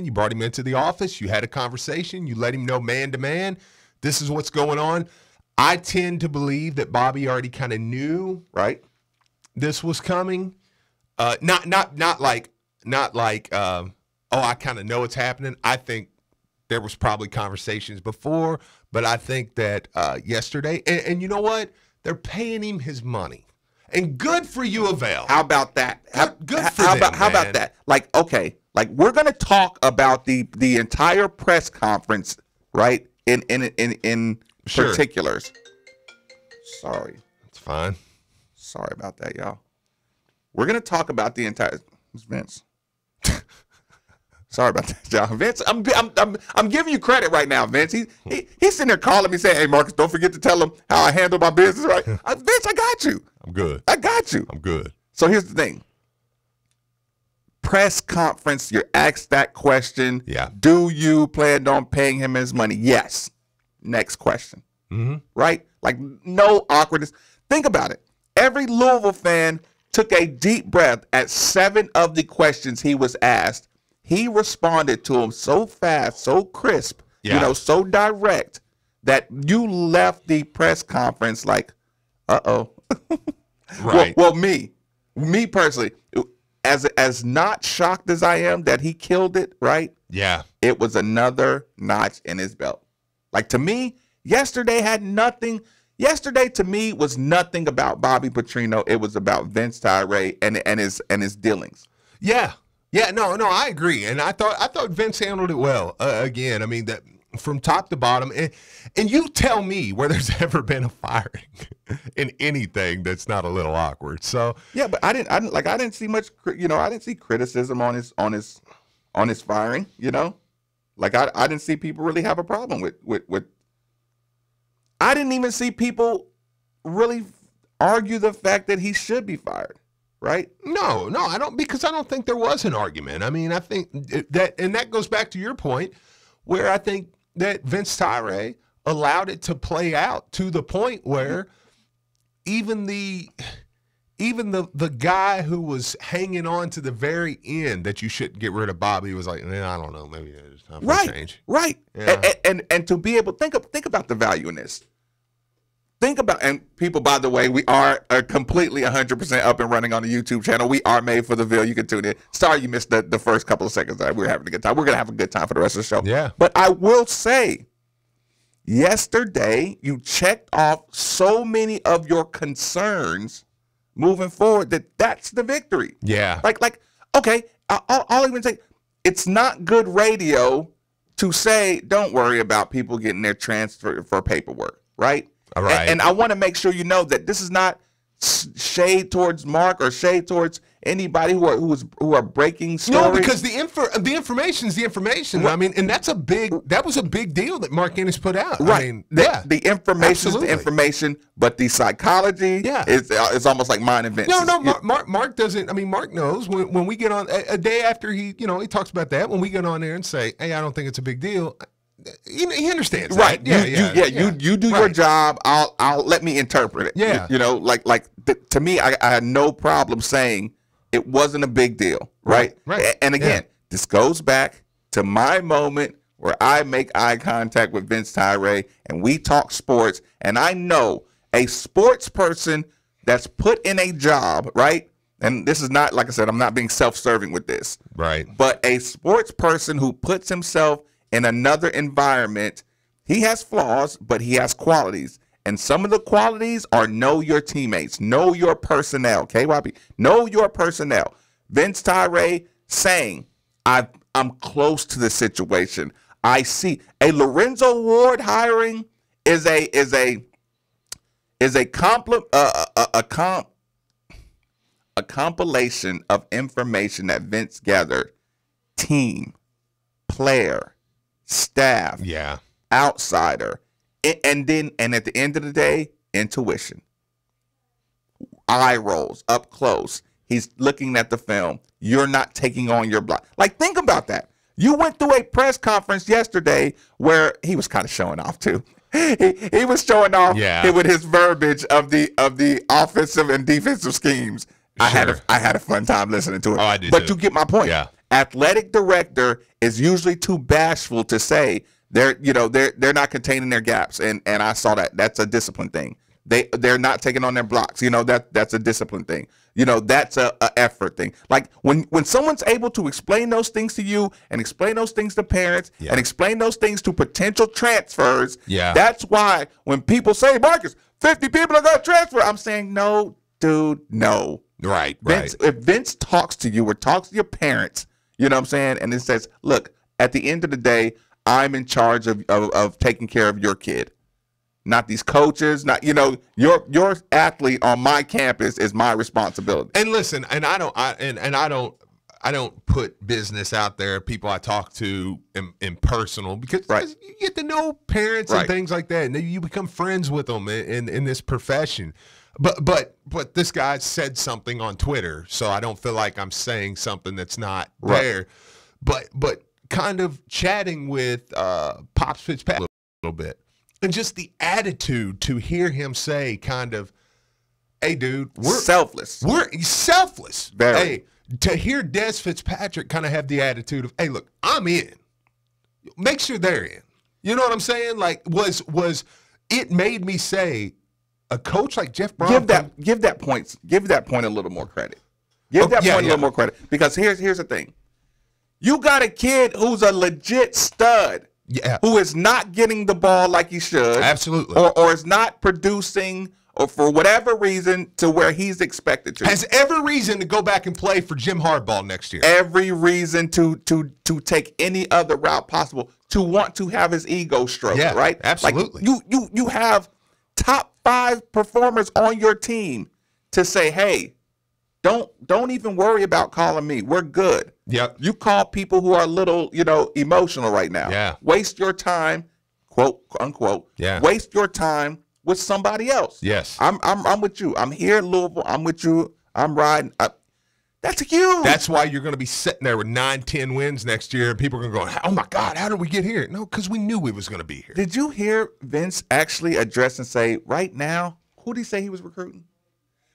You brought him into the office. You had a conversation. You let him know man to man, this is what's going on. I tend to believe that Bobby already kind of knew, right, this was coming. Not like, oh, I kind of know it's happening. I think there was probably conversations before, but I think that yesterday, and you know what? They're paying him his money. And good for U of L. How about that? Good for them, how about that? Like, okay, like we're gonna talk about the entire press conference, right? In Sure. particulars. Sorry. It's fine. Sorry about that, y'all. We're gonna talk about the entire Vince. Sorry about that, y'all. Vince, I'm giving you credit right now, Vince. He's sitting there calling me saying, "Hey, Marcus, don't forget to tell him how I handle my business." Right, Vince, I got you. I'm good. I got you. I'm good. So here's the thing. Press conference, you're asked that question. Yeah. Do you plan on paying him his money? Yes. Next question. Mm-hmm. Right? Like no awkwardness. Think about it. Every Louisville fan took a deep breath at 7 of the questions he was asked. He responded to them so fast, so crisp, so direct that you left the press conference like, uh-oh. Right. Well, me personally, as not shocked as I am that he killed it, right? Yeah. It was another notch in his belt. Like to me, yesterday to me was nothing about Bobby Petrino. It was about Vince Tyree and his dealings. Yeah. Yeah, no, I agree. And I thought Vince handled it well. Again, I mean, that from top to bottom. And you tell me where there's ever been a firing in anything that's not a little awkward. So yeah, but I didn't see much. I didn't see criticism on his firing. Like I didn't see people really have a problem with. I didn't even see people really argue the fact that he should be fired. Right? No, I don't, because I don't think there was an argument. I mean, I think that goes back to your point, where I think that Vince Tyree allowed it to play out to the point where even the guy who was hanging on to the very end that you shouldn't get rid of Bobby was like, I don't know, maybe it's time for a change. Right. Yeah. And to be able to think about the value in this. Think about, and people, by the way, we are completely 100% up and running on the YouTube channel. We are made for the Ville. You can tune in. Sorry you missed the first couple of seconds. We're having a good time. We're going to have a good time for the rest of the show. Yeah. But I will say, yesterday, you checked off so many of your concerns moving forward that's the victory. Yeah. Like okay, I'll even say, it's not good radio to say, don't worry about people getting their transfer for paperwork, right? All right. And I want to make sure you know that this is not shade towards Mark or shade towards anybody who are breaking stories. No, because the information is the information. Well, I mean, and that was a big deal that Mark Ennis put out. Right. I mean, the information is the information, but the psychology is almost like mine and Vince. No, Mark doesn't. I mean, Mark knows when we get on a day after he talks about that, when we get on there and say, hey, I don't think it's a big deal. He understands, right? That. You do your job. I'll let me interpret it. Yeah, to me, I had no problem saying it wasn't a big deal, right? Right. And again, this goes back to my moment where I make eye contact with Vince Tyree and we talk sports, and I know a sports person that's put in a job, right? And this is not, like I said, I'm not being self-serving with this, right? But a sports person who puts himself in another environment, he has flaws, but he has qualities. And some of the qualities are know your teammates, know your personnel, KYB, know your personnel. Vince Tyree saying, I'm close to the situation. I see a Lorenzo Ward hiring is a compilation of information that Vince gathered. Team, player, staff, outsider, and at the end of the day, intuition, eye rolls up close. He's looking at the film. You're not taking on your block. Like, think about that. You went through a press conference yesterday where he was kind of showing off too. He was showing off with his verbiage of the offensive and defensive schemes. I had a fun time listening to it. Oh, I did but too. you get my point. Yeah. athletic director is usually too bashful to say they're not containing their gaps, and I saw that. That's a discipline thing. They're not taking on their blocks. That's a discipline thing. That's a effort thing. Like when someone's able to explain those things to you and explain those things to parents and explain those things to potential transfers. Yeah. That's why when people say, Marcus, 50 people are going to transfer, I'm saying, no, dude, no. Right. If Vince talks to you or talks to your parents, you know what I'm saying, and it says, look, at the end of the day, I'm in charge of taking care of your kid. Not these coaches, not your athlete on my campus is my responsibility. And listen, and I don't put business out there. People I talk to in personal because you get to know parents and things like that, and you become friends with them in this profession. But this guy said something on Twitter, so I don't feel like I'm saying something that's not there. But kind of chatting with Pops Fitzpatrick a little bit. And just the attitude to hear him say kind of, hey, dude, we're selfless. We're selfless. Very. Hey, to hear Des Fitzpatrick kind of have the attitude of, hey, look, I'm in. Make sure they're in. You know what I'm saying? Like, was it made me say a coach like Jeff Brown. Give that point a little more credit. Give that point a little more credit. Because here's the thing. You got a kid who's a legit stud. Yeah. Who is not getting the ball like he should. Absolutely. Or is not producing, or for whatever reason, to where he's expected to. Has every reason to go back and play for Jim Harbaugh next year. Every reason to take any other route possible, to want to have his ego stroked, right? Absolutely. Like you have top 5 performers on your team to say, hey, don't even worry about calling me. We're good. Yep. You call people who are a little, emotional right now. Yeah. Waste your time, quote unquote. Yeah. Waste your time with somebody else. Yes. I'm with you. I'm here in Louisville. I'm with you. I'm riding. That's huge. That's why you're going to be sitting there with 9-10 wins next year, and people are going to go, oh my God, how did we get here? No, because we knew we was going to be here. Did you hear Vince actually address and say, right now, who did he say he was recruiting?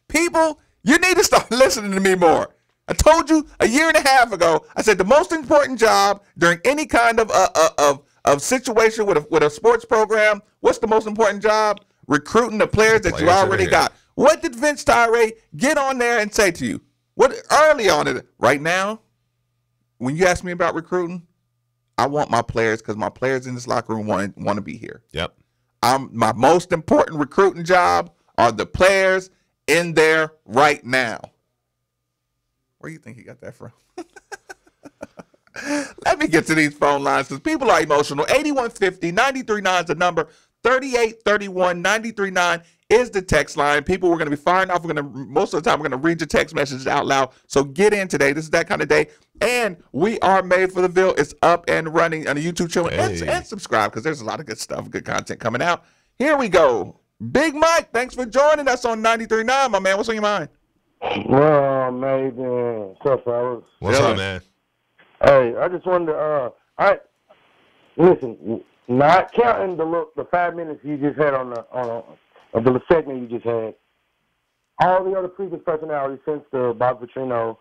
People. You need to start listening to me more. I told you a year and a half ago, I said the most important job during any kind of situation with a sports program, what's the most important job? Recruiting the players that you already got. What did Vince Tyree get on there and say to you? What early on it? Right now, when you ask me about recruiting, I want my players because my players in this locker room want to be here. Yep. My most important recruiting job are the players in there right now. Where do you think he got that from? Let me get to these phone lines because people are emotional. 8150-939 is the number. 3831-939 is the text line. People, we're going to be firing off. Most of the time, we're going to read your text messages out loud. So get in today. This is that kind of day. And we are Made for the Ville. It's up and running on the YouTube channel. Hey. And subscribe because there's a lot of good stuff, good content coming out. Here we go. Big Mike, thanks for joining us on 93.9, my man. What's on your mind? Well, maybe. What's up, fellas? What's up, man? Hey, I just wanted to, listen, not counting the 5 minutes you just had on the segment you just had, all the other previous personalities since the Bob Petrino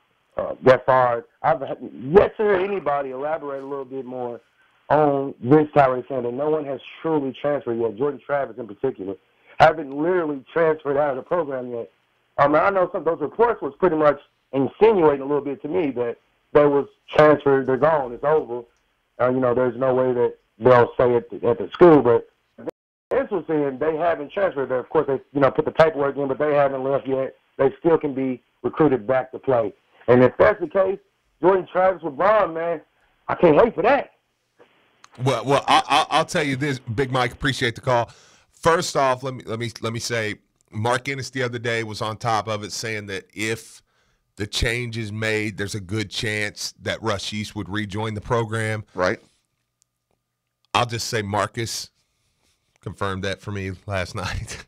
got fired, I've yet to hear anybody elaborate a little bit more on Vince Tyree saying that no one has truly transferred yet, Jordan Travis in particular. Haven't literally transferred out of the program yet. I know some of those reports was pretty much insinuating a little bit to me that they was transferred, they're gone, it's over. There's no way that they'll say it at the school, but this was saying they haven't transferred. Of course, they put the paperwork in, but they haven't left yet. They still can be recruited back to play. And if that's the case, Jordan Travis with Braun, man, I can't wait for that. Well, I'll tell you this, Big Mike. Appreciate the call. First off, let me say, Mark Ennis the other day was on top of it, saying that if the change is made, there's a good chance that Rush East would rejoin the program. Right. I'll just say Marcus confirmed that for me last night.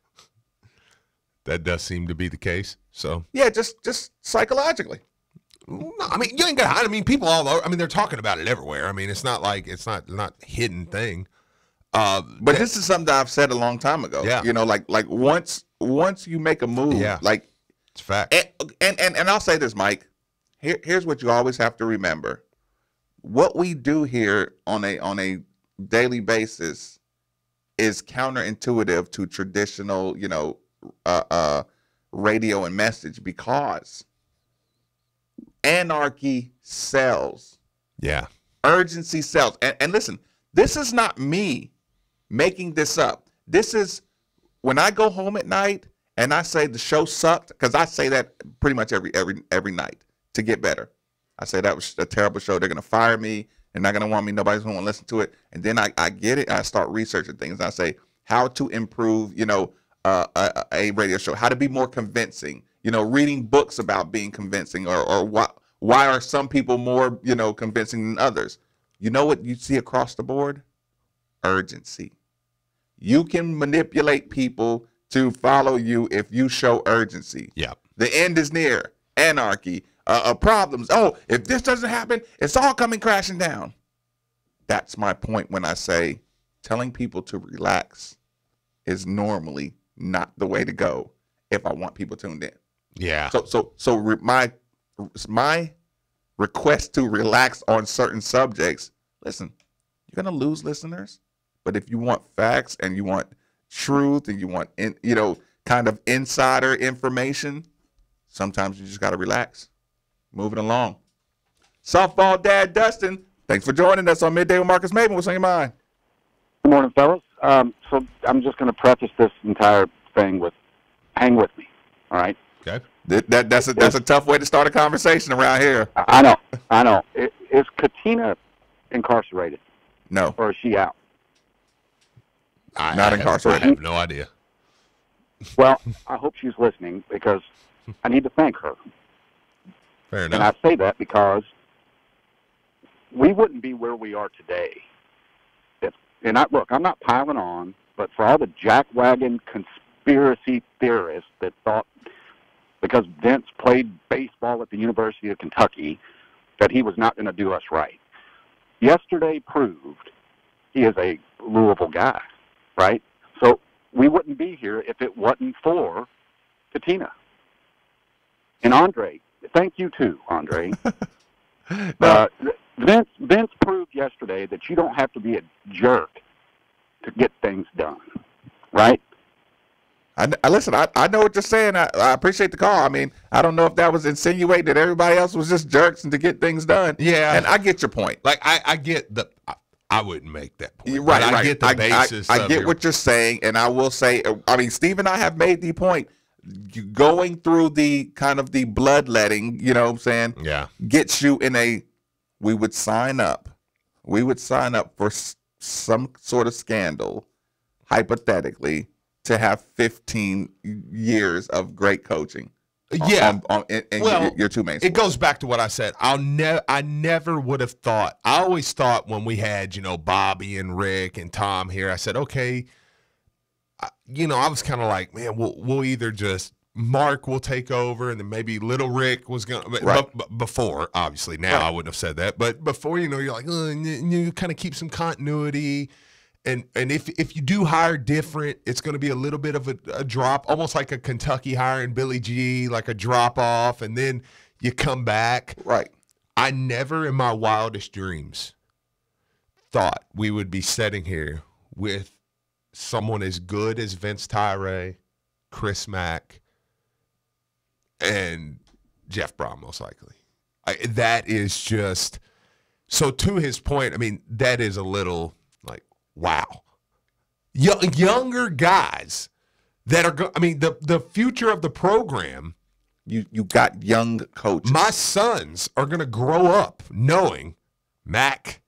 That does seem to be the case. So yeah, just psychologically. No, I mean, you ain't got. I mean, people all over. I mean, they're talking about it everywhere. I mean, it's not like it's not hidden thing. But this is something I've said a long time ago. Yeah. Like once you make a move, it's fact. And I'll say this, Mike. Here's what you always have to remember. what we do here on a daily basis is counterintuitive to traditional, radio and message, because anarchy sells. Yeah. Urgency sells. And listen, this is not me making this up. This is when I go home at night and I say the show sucked, because I say that pretty much every night to get better. I say that was a terrible show. They're going to fire me. They're not going to want me. Nobody's going to listen to it. And then I get it. I start researching things. I say how to improve, a radio show, how to be more convincing, reading books about being convincing, or why are some people more, convincing than others? You know what you see across the board? Urgency. You can manipulate people to follow you if you show urgency. Yeah. The end is near. Anarchy. Problems. Oh, if this doesn't happen, it's all coming crashing down. That's my point when I say telling people to relax is normally not the way to go if I want people tuned in. Yeah. So my request to relax on certain subjects, listen, you're going to lose listeners, but if you want facts and you want truth and you want, kind of insider information, sometimes you just got to relax. Moving along. Softball Dad Dustin, thanks for joining us on Midday with Marcus Maven. What's on your mind? Good morning, fellas. So I'm just going to preface this entire thing with, hang with me, all right? Okay. That's a tough way to start a conversation around here. I know. Is Katina incarcerated? No. Or is she out? Not incarcerated. I have no idea. Well, I hope she's listening, because I need to thank her. Fair enough. And I say that because we wouldn't be where we are today. Look, I'm not piling on, but for all the jackwagon conspiracy theorists that thought because Vince played baseball at the University of Kentucky that he was not going to do us right. Yesterday proved he is a Louisville guy, right? So we wouldn't be here if it wasn't for Katina. And Andre, thank you too, Andre. Vince proved yesterday that you don't have to be a jerk to get things done, right? I listen. I know what you're saying. I appreciate the call. I mean, I don't know if that was insinuating that everybody else was just jerks and to get things done. Yeah, and I get your point. Like I get the. I wouldn't make that point. Right. I get the basis. I get what you're saying, and I will say. I mean, Steve and I have made the point. Going through the kind of the bloodletting, you know what I'm saying? Yeah. Gets you in a. We would sign up. We would sign up for some sort of scandal, hypothetically, to have 15 years of great coaching. Yeah. In your two main sports. It goes back to what I said. I never would have thought. I always thought when we had, Bobby and Rick and Tom here, I said, okay, I was kind of like, man, we'll either just Mark will take over and then maybe little Rick was going to, right. Before, obviously, now right. I wouldn't have said that. But before, you're like, you kind of keep some continuity. And if you do hire different, it's going to be a little bit of a drop, almost like a Kentucky hiring Billy G, like a drop off, and then you come back. Right. I never in my wildest dreams thought we would be sitting here with someone as good as Vince Tyree, Chris Mack, and Jeff Brom, most likely. That is just – so to his point, I mean, that is a little like, wow. Younger guys that are – the future of the program – You got young coaches. My sons are going to grow up knowing Mac,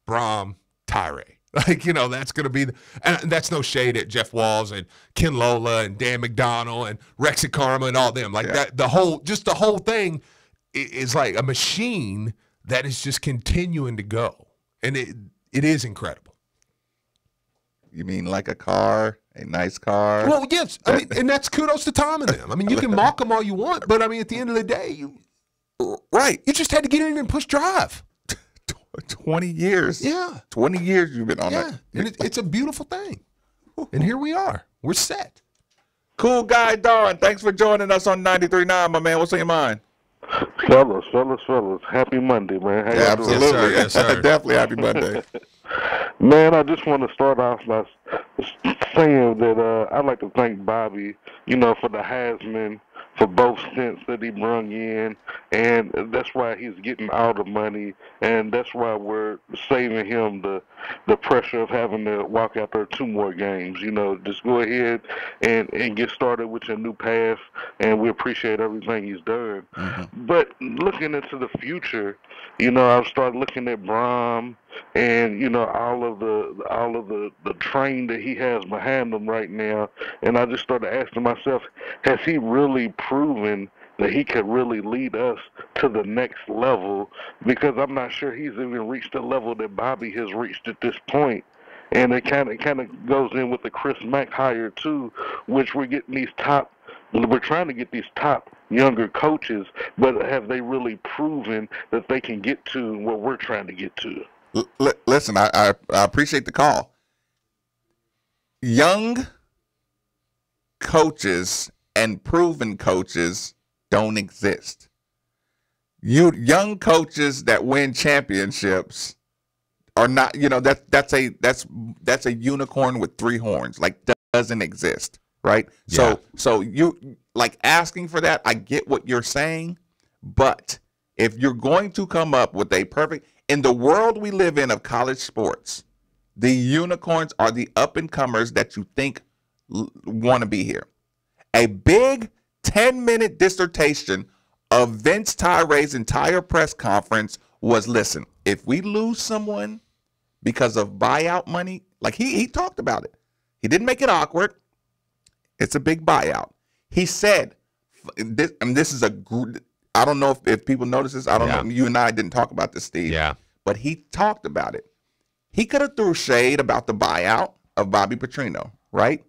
Brom, Tyree. That's going to be and that's no shade at Jeff Walls and Ken Lola and Dan McDonald and Rexy Karma and all them. That, the whole thing is like a machine that is just continuing to go. And it is incredible. You mean like a car, a nice car? Well, yes. And that's kudos to Tom and them. You can mock them all you want, but at the end of the day, right. You just had to get in and push drive. 20 years. Yeah. 20 years you've been on that. And it's a beautiful thing. And here we are. We're set. Cool guy, Don. Thanks for joining us on 93.9, my man. What's on your mind? Fellas. Happy Monday, man. How y'all doing? Absolutely. Yes, sir. Definitely happy Monday. Man, I just want to start off by saying that I'd like to thank Bobby, for the Heisman, for both stints that he brung in, and that's why he's getting all the money, and that's why we're saving him the pressure of having to walk out there 2 more games. Just go ahead and get started with your new path, and we appreciate everything he's done. Mm-hmm. But looking into the future, I've started looking at Brom and all of the train that he has behind him right now, and I just started asking myself, has he really proven that he could really lead us to the next level? Because I'm not sure he's even reached the level that Bobby has reached at this point. And it kind of goes in with the Chris Mack hire too, which we're trying to get these top younger coaches, but have they really proven that they can get to what we're trying to get to? Listen, I appreciate the call. Young coaches and proven coaches don't exist. Young coaches that win championships are not, that's a unicorn with 3 horns. Like, doesn't exist, right? Yeah. So you like asking for that. I get what you're saying, but if you're going to come up with a perfect, in the world we live in of college sports, the unicorns are the up and comers that you think want to be here. A big 10-minute dissertation of Vince Tyree's entire press conference was, listen, if we lose someone because of buyout money, like he talked about it. He didn't make it awkward. It's a big buyout. He said, this is I don't know if people notice this. I don't know. You and I didn't talk about this, Steve. Yeah. But he talked about it. He could have threw shade about the buyout of Bobby Petrino, right?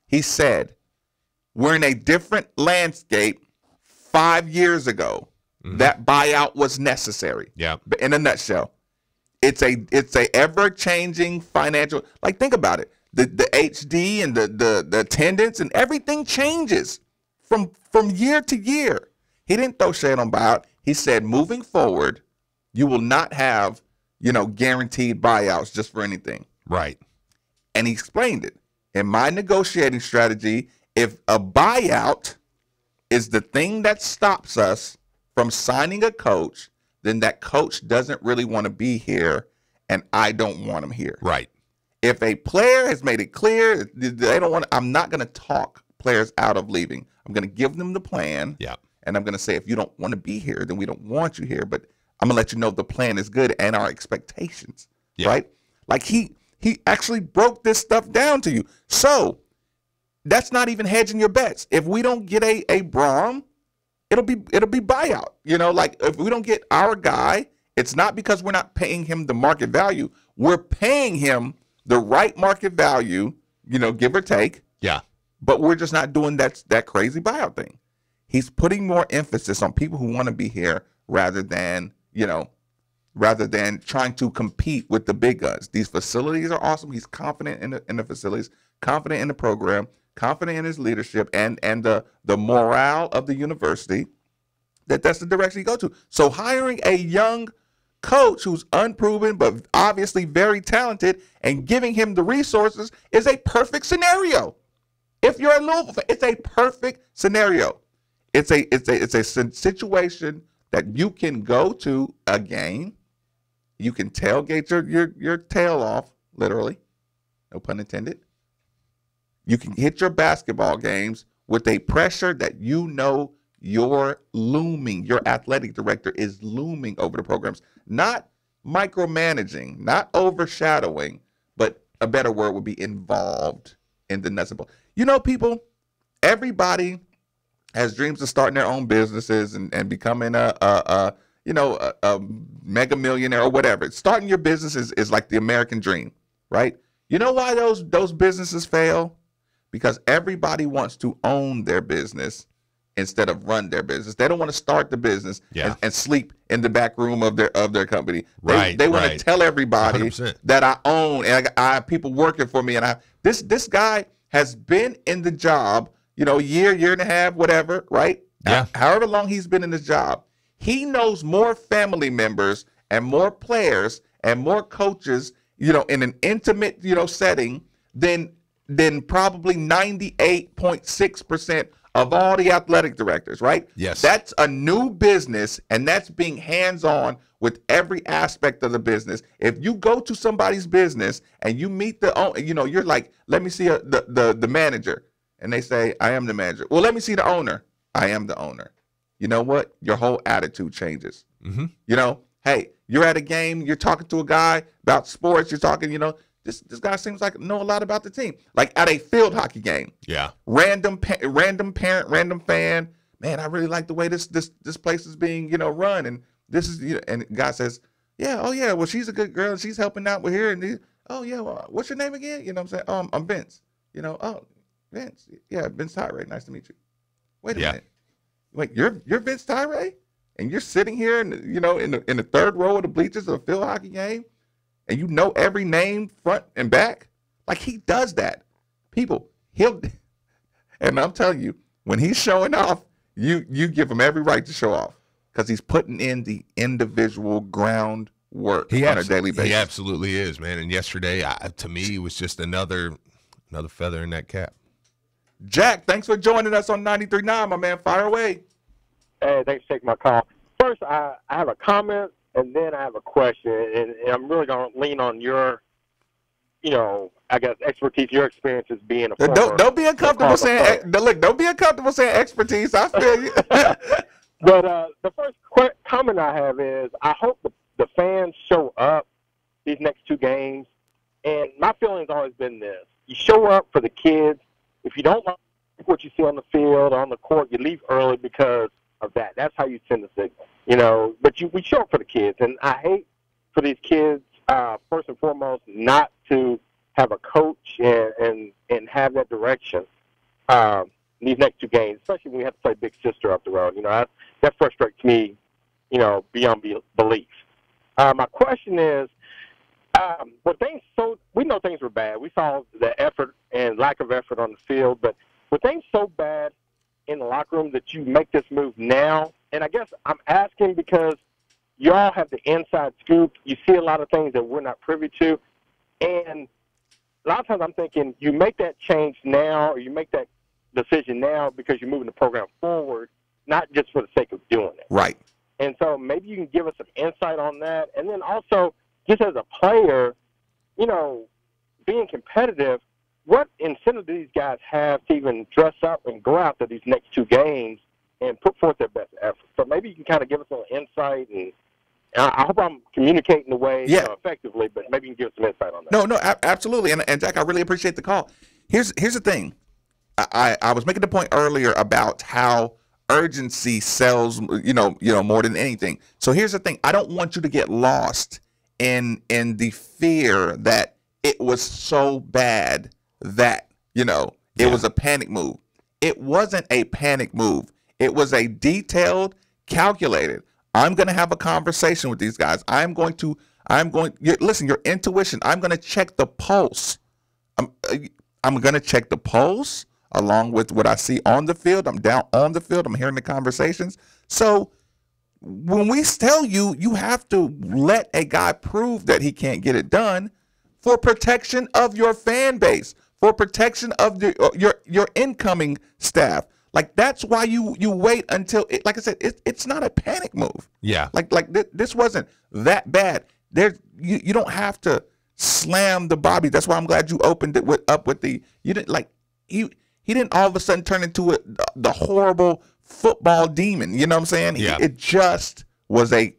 He said, we're in a different landscape 5 years ago. Mm-hmm. That buyout was necessary. Yeah. But in a nutshell, it's a ever-changing financial, like, think about it. The HD and the attendance and everything changes from year to year. He didn't throw shade on buyout. He said, moving forward, you will not have, guaranteed buyouts just for anything. Right. And he explained it. In my negotiating strategy, if a buyout is the thing that stops us from signing a coach, then that coach doesn't really want to be here, and I don't want him here. Right. If a player has made it clear they don't want, I'm not going to talk players out of leaving. I'm going to give them the plan. Yeah. And I'm going to say, if you don't want to be here, then we don't want you here. But I'm going to let you know the plan is good and our expectations. Yeah. Right? Like he actually broke this stuff down to you. So that's not even hedging your bets. If we don't get a Brom, it'll be buyout. Like if we don't get our guy, it's not because we're not paying him the market value. We're paying him the right market value, give or take. Yeah. But we're just not doing that crazy buyout thing. He's putting more emphasis on people who want to be here rather than trying to compete with the big guns. These facilities are awesome. He's confident in the facilities, confident in the program, confident in his leadership and the morale of the university. That's the direction he go to. So hiring a young coach who's unproven but obviously very talented and giving him the resources is a perfect scenario. If you're in Louisville, it's a perfect scenario. It's a situation that you can go to a game. You can tailgate your tail off, literally, no pun intended. You can hit your basketball games with a pressure that your athletic director is looming over the programs. Not micromanaging, not overshadowing, but a better word would be involved in the nuts and bolts. People, everybody has dreams of starting their own businesses and becoming a mega millionaire or whatever. Starting your business is like the American dream, right? You know why those businesses fail? Because everybody wants to own their business instead of run their business. They don't want to start the business and sleep in the back room of their company. They want to tell everybody 100%. That I own and I have people working for me. And this guy has been in the job, year and a half, whatever, right? Yeah. However long he's been in this job, He knows more family members and more players and more coaches, in an intimate, setting than probably 98.6% of all the athletic directors, right? Yes. That's a new business, and that's being hands-on with every aspect of the business. If you go to somebody's business and you meet the owner, you're like, let me see the manager. And they say, I am the manager. Well, let me see the owner. I am the owner. You know what? Your whole attitude changes. Mm-hmm. Hey, you're at a game, you're talking to a guy about sports, you're talking, this guy seems like know a lot about the team. Like at a field hockey game. Yeah. Random parent, random fan. Man, I really like the way this place is being, run. And this is, and the guy says, yeah, oh yeah, well, she's a good girl. She's helping out with here. And oh yeah, well, what's your name again? You know what I'm saying? I'm Vince. Oh, Vince. Yeah, Vince Tyree. Nice to meet you. Wait a minute. Wait, you're Vince Tyree? And you're sitting here in the third row of the bleachers of a field hockey game, and you know every name front and back? Like, he does that. People, and I'm telling you, when he's showing off, you give him every right to show off because he's putting in the individual ground work on a daily basis. He absolutely is, man. And yesterday, to me, it was just another feather in that cap. Jack, thanks for joining us on 93.9, my man. Fire away. Hey, thanks for taking my call. First, I have a comment, and then I have a question, and I'm really going to lean on your, I guess, expertise, your experiences being a former. Don't be uncomfortable saying. Look, don't be uncomfortable saying expertise. I feel you. But the first comment I have is, I hope the fans show up these next two games, and my feeling's always been this: you show up for the kids. If you don't like what you see on the field or on the court, you leave early because of that. That's how you send the signal, But we show up for the kids, and I hate for these kids, first and foremost, not to have a coach and have that direction these next two games, especially when we have to play Big Sister up the road. That frustrates me, beyond belief. My question is, we know things were bad. We saw the effort and lack of effort on the field, but were things so bad in the locker room that you make this move now? And I guess I'm asking because y'all have the inside scoop. You see a lot of things that we're not privy to. And a lot of times I'm thinking you make that change now, or you make that decision now because you're moving the program forward, not just for the sake of doing it. Right. And so maybe you can give us some insight on that. And then also, just as a player, being competitive, what incentive do these guys have to even dress up and go out to these next two games and put forth their best effort? So maybe you can kind of give us a little insight, and I hope I'm communicating the way effectively, but maybe you can give us some insight on that. No, absolutely. And Jack, I really appreciate the call. Here's the thing. I was making the point earlier about how urgency sells, more than anything. So here's the thing. I don't want you to get lost in the fear that it was so bad that, it was a panic move. It wasn't a panic move. It was a detailed, calculated. I'm going to have a conversation with these guys. Listen, your intuition, I'm going to check the pulse. I'm going to check the pulse along with what I see on the field. I'm down on the field. I'm hearing the conversations. So when we tell you, you have to let a guy prove that he can't get it done for protection of your fan base, for protection of your incoming staff. Like, that's why you wait until it, like I said, it's not a panic move. Yeah. Like this wasn't that bad. You don't have to slam the Bobby. That's why I'm glad you opened it he didn't all of a sudden turn into the horrible football demon. You know what I'm saying? Yeah. It just was a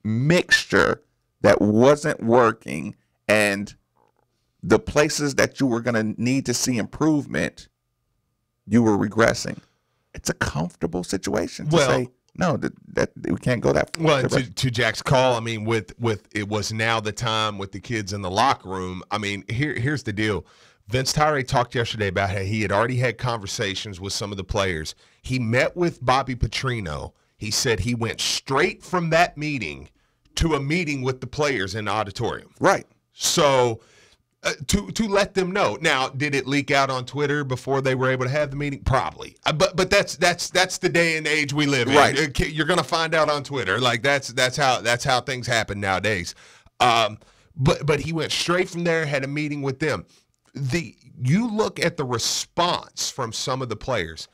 mixture that wasn't working, and the places that you were going to need to see improvement, you were regressing. It's a comfortable situation to say, no, that we can't go that far. Well, to Jack's call, I mean, with it was now the time with the kids in the locker room. I mean, here's the deal. Vince Tyree talked yesterday about how he had already had conversations with some of the players. He met with Bobby Petrino. He said he went straight from that meeting to a meeting with the players in the auditorium. Right. So to let them know. Now, did it leak out on Twitter before they were able to have the meeting? Probably. But that's the day and age we live in. Right. You're gonna find out on Twitter. Like that's how things happen nowadays. But he went straight from there, had a meeting with them. You look at the response from some of the players.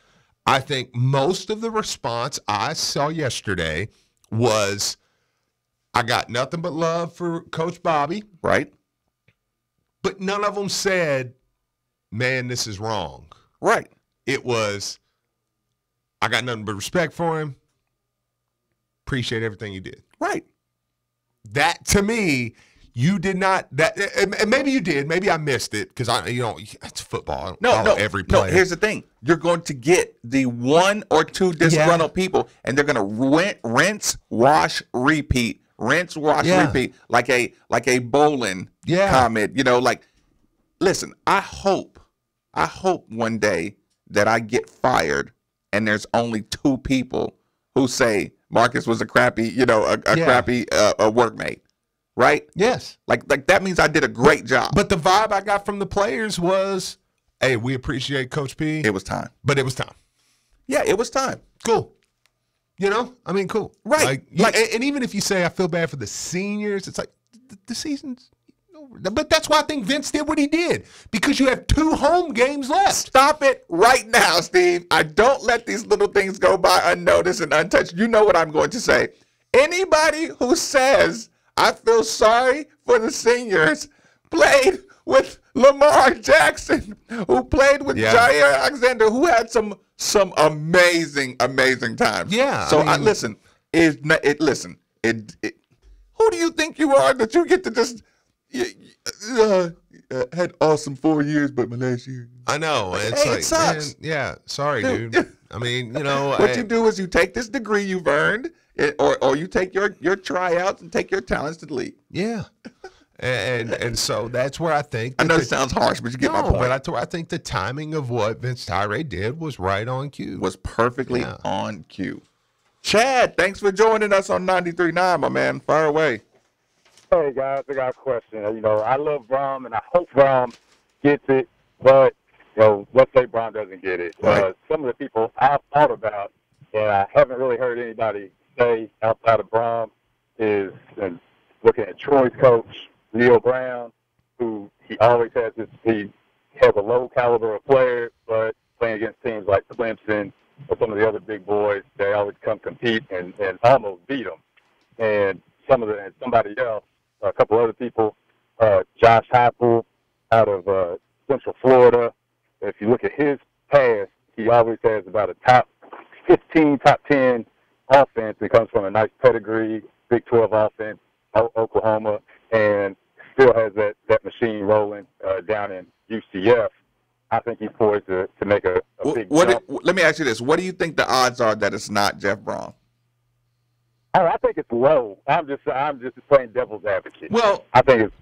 I think most of the response I saw yesterday was, I got nothing but love for Coach Bobby. Right. But none of them said, man, this is wrong. Right. It was, I got nothing but respect for him. Appreciate everything you did. Right. That, to me, you did not, and maybe you did. Maybe I missed it because it's football. I don't follow every player. No, here's the thing. You're going to get the one or two disgruntled people, and they're going to rinse, wash, repeat. Rinse, wash, repeat, like a bowling comment. Listen, I hope one day that I get fired and there's only two people who say Marcus was a crappy, crappy workmate, right? Yes. Like that means I did a great job. But the vibe I got from the players was, hey, we appreciate Coach P. It was time. But it was time. Yeah, it was time. Cool. Cool. Right. And even if you say I feel bad for the seniors, it's like the season's over. But that's why I think Vince did what he did, because you have 2 home games left. Stop it right now, Steve. I don't let these little things go by unnoticed and untouched. You know what I'm going to say. Anybody who says I feel sorry for the seniors played with Lamar Jackson, who played with Jair Alexander, who had some amazing times. Yeah. So listen. Who do you think you are that you get to just had awesome 4 years, but my last year? I know. It sucks. Man, sorry, dude. What you do is you take this degree you've earned, or you take your tryouts and take your talents to the league. Yeah. And so that's where I think. I know it sounds harsh, but you get my point. But I think the timing of what Vince Tyree did was right on cue. Was perfectly on cue. Chad, thanks for joining us on 93.9, my man. Fire away. Hey, guys, I got a question. I love Brom, and I hope Brom gets it, but, let's say Brom doesn't get it. Right. Some of the people I've thought about, and I haven't really heard anybody say outside of Brom, is looking at Troy's coach, Neil Brown, who he always has he has a low caliber of player, but playing against teams like Clemson or some of the other big boys, they always come compete and almost beat them. And somebody else, a couple other people, Josh Heupel out of Central Florida. If you look at his past, he always has about a top 15, top 10 offense. It comes from a nice pedigree, Big 12 offense, Oklahoma, and still has that machine rolling down in UCF. I think he's poised to make a big jump. Let me ask you this. What do you think the odds are that it's not Jeff Brom? Oh, I think it's low. I'm just playing devil's advocate. Well, I think it's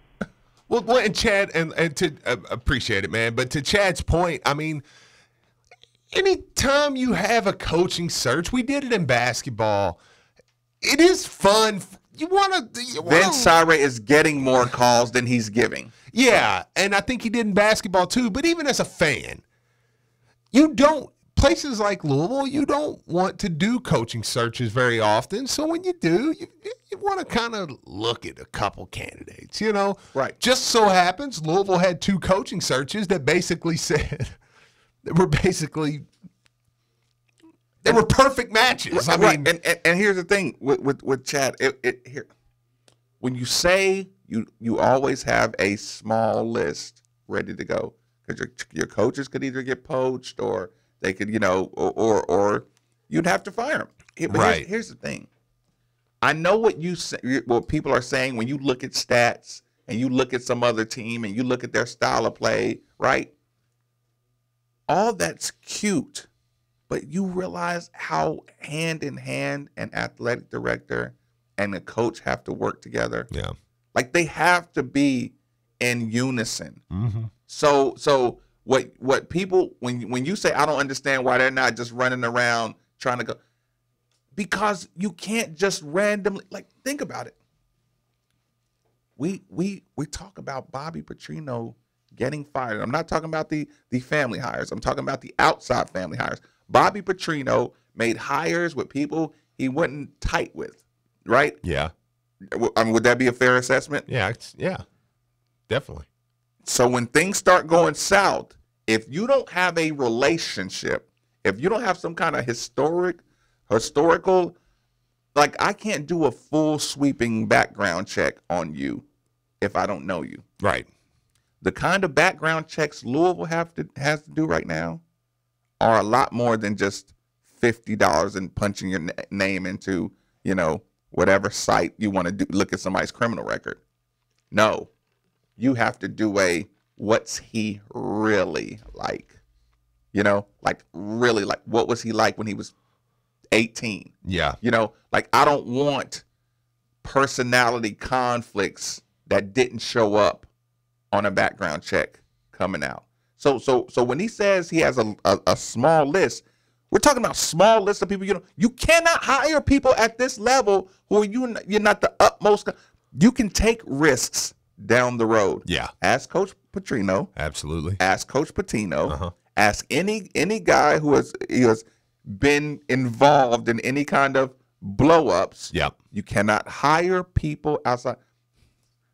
well, and Chad, and to appreciate it, man. But to Chad's point, anytime you have a coaching search, we did it in basketball. It is fun. Vince Tyree is getting more calls than he's giving. Yeah, and I think he did in basketball too. But even as a fan, places like Louisville, you don't want to do coaching searches very often. So when you do, you want to kind of look at a couple candidates, Right. Just so happens Louisville had 2 coaching searches that basically said they were perfect matches. Right. And here's the thing with Chad. Here, when you say you always have a small list ready to go, because your coaches could either get poached or they could, or you'd have to fire them. But right. Here's the thing. I know what people are saying when you look at stats and you look at some other team and you look at their style of play, right? All that's cute, but you realize how hand in hand an athletic director and a coach have to work together. Yeah. Like they have to be in unison. Mm-hmm. So what people, when you say, I don't understand why they're not just running around trying to go, because you can't just randomly, think about it. we talk about Bobby Petrino getting fired. I'm not talking about the family hires. I'm talking about the outside family hires. Bobby Petrino made hires with people he wasn't tight with, right? Yeah. I mean, would that be a fair assessment? Yeah. Yeah. Definitely. So when things start going south, if you don't have a relationship, if you don't have some kind of historical, like I can't do a full sweeping background check on you if I don't know you. Right. The kind of background checks Louisville has to do right now are a lot more than just $50 and punching your name into, whatever site you want to do, look at somebody's criminal record. No, you have to do what's he really like? Like really like, what was he like when he was 18? Yeah. Like I don't want personality conflicts that didn't show up on a background check coming out. So when he says he has a small list, we're talking about small list of people. You cannot hire people at this level who you're not the utmost. You can take risks down the road. Yeah. Ask Coach Petrino. Absolutely. Ask Coach Patino. Uh-huh. Ask any guy who has been involved in any kind of blow-ups. Yep. You cannot hire people outside.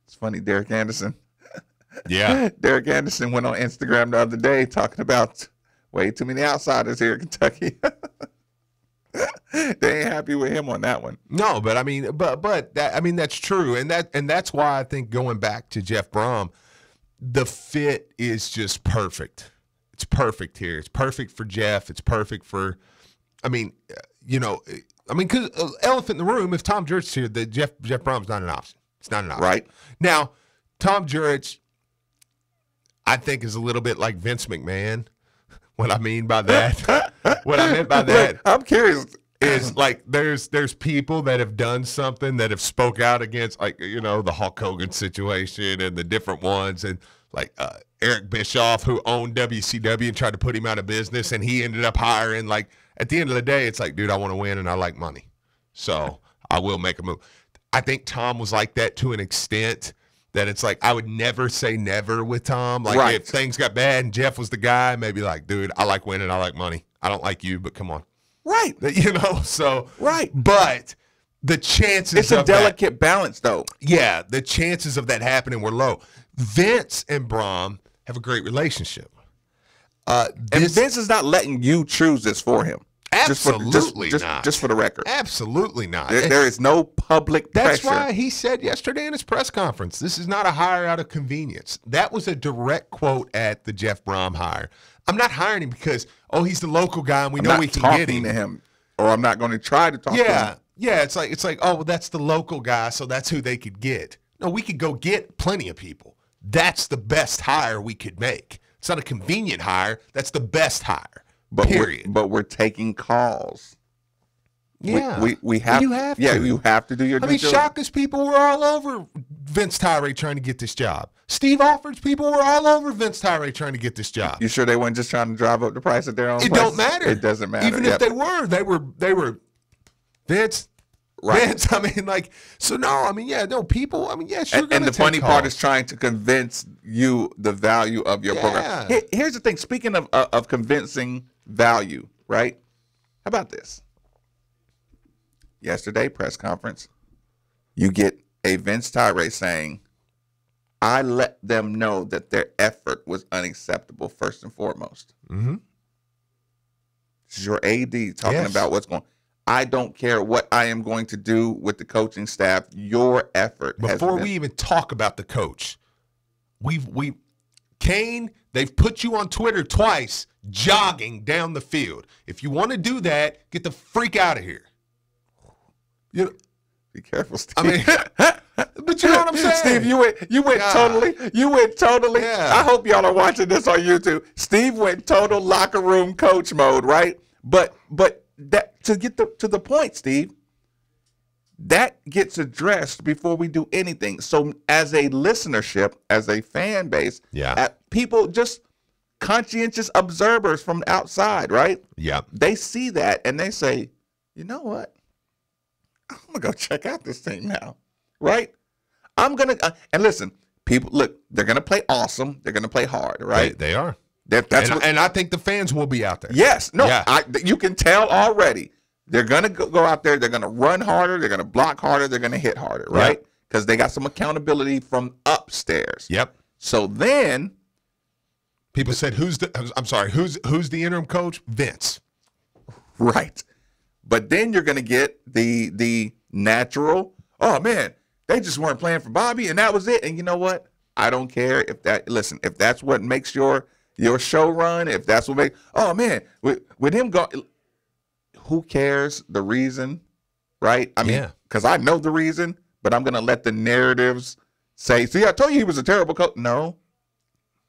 It's funny, Derek Anderson. Yeah. Derek Anderson went on Instagram the other day talking about way too many outsiders here in Kentucky. They ain't happy with him on that one. No, but I mean, that's true, and that's why I think going back to Jeff Brom, the fit is just perfect. It's perfect here. It's perfect for Jeff. It's perfect for, because elephant in the room. If Tom Jurich's here, that Jeff Brom's not an option. It's not an option. Right now, Tom Jurich, I think, is a little bit like Vince McMahon. What I mean by that, what I meant by that, I'm curious, is like there's people that have done something that have spoke out against, like, the Hulk Hogan situation and the different ones, and like Eric Bischoff, who owned WCW and tried to put him out of business, and he ended up hiring. Like at the end of the day, it's like, dude, I want to win and I like money, so I will make a move. I think Tom was like that to an extent. That it's like I would never say never with Tom. Like right. If things got bad and Jeff was the guy, maybe like, dude, I like winning, I like money. I don't like you, but come on. Right. So right. But the chances it's a delicate balance though. Yeah, the chances of that happening were low. Vince and Brom have a great relationship. And Vince is not letting you choose this for him. Absolutely not. Just for the record. Absolutely not. There is no public pressure. That's why he said yesterday in his press conference, this is not a hire out of convenience. That was a direct quote at the Jeff Brom hire. I'm not hiring him because, he's the local guy and we know we can get him. To him. Or I'm not going to try to talk to him. Yeah, it's like, that's the local guy, so that's who they could get. No, we could go get plenty of people. That's the best hire we could make. It's not a convenient hire. That's the best hire. Period. But we're taking calls. Yeah. We have. You have to. Yeah, you have to do your due diligence. Shaka's people were all over Vince Tyree trying to get this job. Steve Alford's people were all over Vince Tyree trying to get this job. You sure they weren't just trying to drive up the price of their own place? It don't matter. It doesn't matter. Even if they were Vince. Right. Vince, people, sure. And the funny part is trying to convince you the value of your program. Here's the thing. Speaking of convincing value, right? How about this? Yesterday, press conference, you get a Vince Tyree saying, I let them know that their effort was unacceptable first and foremost. Mm-hmm. This is your AD talking about what's going on. I don't care what I am going to do with the coaching staff. Your effort Before we even talk about the coach, Kane, they've put you on Twitter twice jogging down the field. If you want to do that, get the freak out of here. Be careful, Steve. But you know what I'm saying? Steve, you went totally. Yeah. I hope y'all are watching this on YouTube. Steve went total locker room coach mode, right? But that to get to the point, Steve, that gets addressed before we do anything. So as a listenership, as a fan base, people just conscientious observers from outside, right? Yeah. They see that and they say, you know what? I'm going to go check out this thing now, right? I'm going to and listen, people, look, they're going to play awesome. They're going to play hard, right? They are. And I think the fans will be out there. Yes. No, you can tell already. They're going to go out there. They're going to run harder. They're going to block harder. They're going to hit harder, right? Because they got some accountability from upstairs. Yep. So then people said, who's the interim coach? Vince. Right. But then you're going to get the natural, oh, man, they just weren't playing for Bobby, and that was it. And you know what? I don't care if that's what makes your show run, if that's what makes, oh, man, with him go, who cares the reason, right? I mean, because I know the reason, but I'm going to let the narratives say, see, I told you he was a terrible coach. No.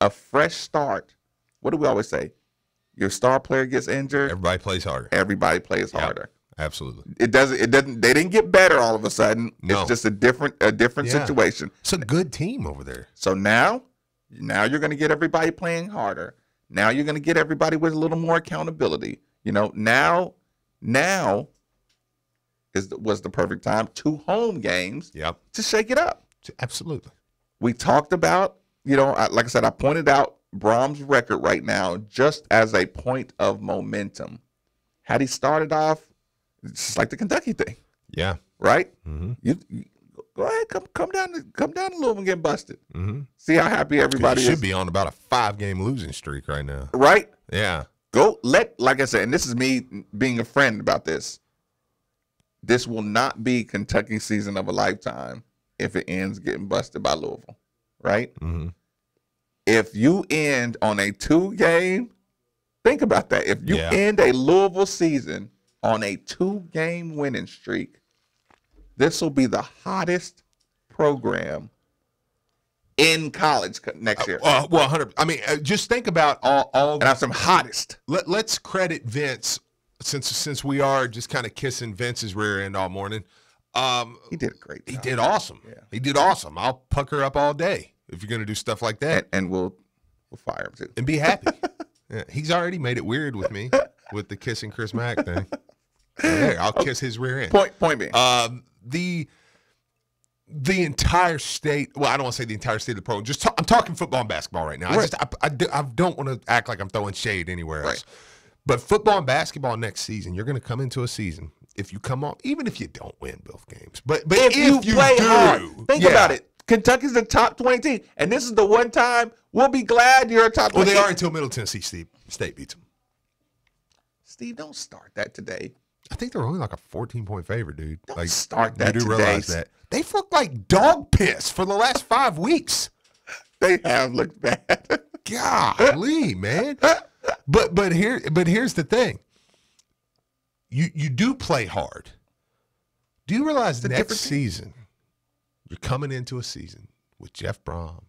A fresh start. What do we always say? Your star player gets injured. Everybody plays harder. Everybody plays harder. Absolutely. It doesn't. They didn't get better all of a sudden. No. It's just a different situation. It's a good team over there. So now you're going to get everybody playing harder. Now you're going to get everybody with a little more accountability. You know, now was the perfect time. 2 home games. Yep. To shake it up. Absolutely. We talked about, like I said, I pointed out Brahms' record right now just as a point of momentum. Had he started off, it's just like the Kentucky thing. Yeah. Right? Mm-hmm. You go ahead, come down to Louisville and get busted. Mm-hmm. See how happy everybody is. Should be on about a 5-game losing streak right now. Right? Yeah. Like I said, and this is me being a friend about this. This will not be Kentucky's season of a lifetime if it ends getting busted by Louisville. Right? Mm-hmm. If you end on a 2-game, think about that. If you end a Louisville season on a 2-game winning streak, this will be the hottest program in college next year. Well, 100. I mean, just think about all. And I'm some hottest. Let's credit Vince, since we are just kind of kissing Vince's rear end all morning. He did a great job. He did awesome. Yeah. He did awesome. I'll pucker up all day if you're going to do stuff like that. And we'll fire him too. And be happy. Yeah, he's already made it weird with me with the kissing Chris Mack thing. There, I'll kiss his rear end. Point being. The entire state, well, I don't want to say the entire state of the program. I'm talking football and basketball right now. Right. I don't want to act like I'm throwing shade anywhere else. Right. But football and basketball next season, you're going to come into a season, if you come off, even if you don't win both games. But if you play do, hard, think about it. Kentucky's the top 20 team, and this is the one time we'll be glad you're a top 20 Well, they team. are until Middle Tennessee State beats them. Steve, don't start that today. I think they're only like a 14-point favorite, dude. Don't start that you do today. realize that. They've looked like dog piss for the last 5 weeks. They have looked bad. Golly, man. But here's the thing. You do play hard. Do you realize next season you're coming into a season with Jeff Brom?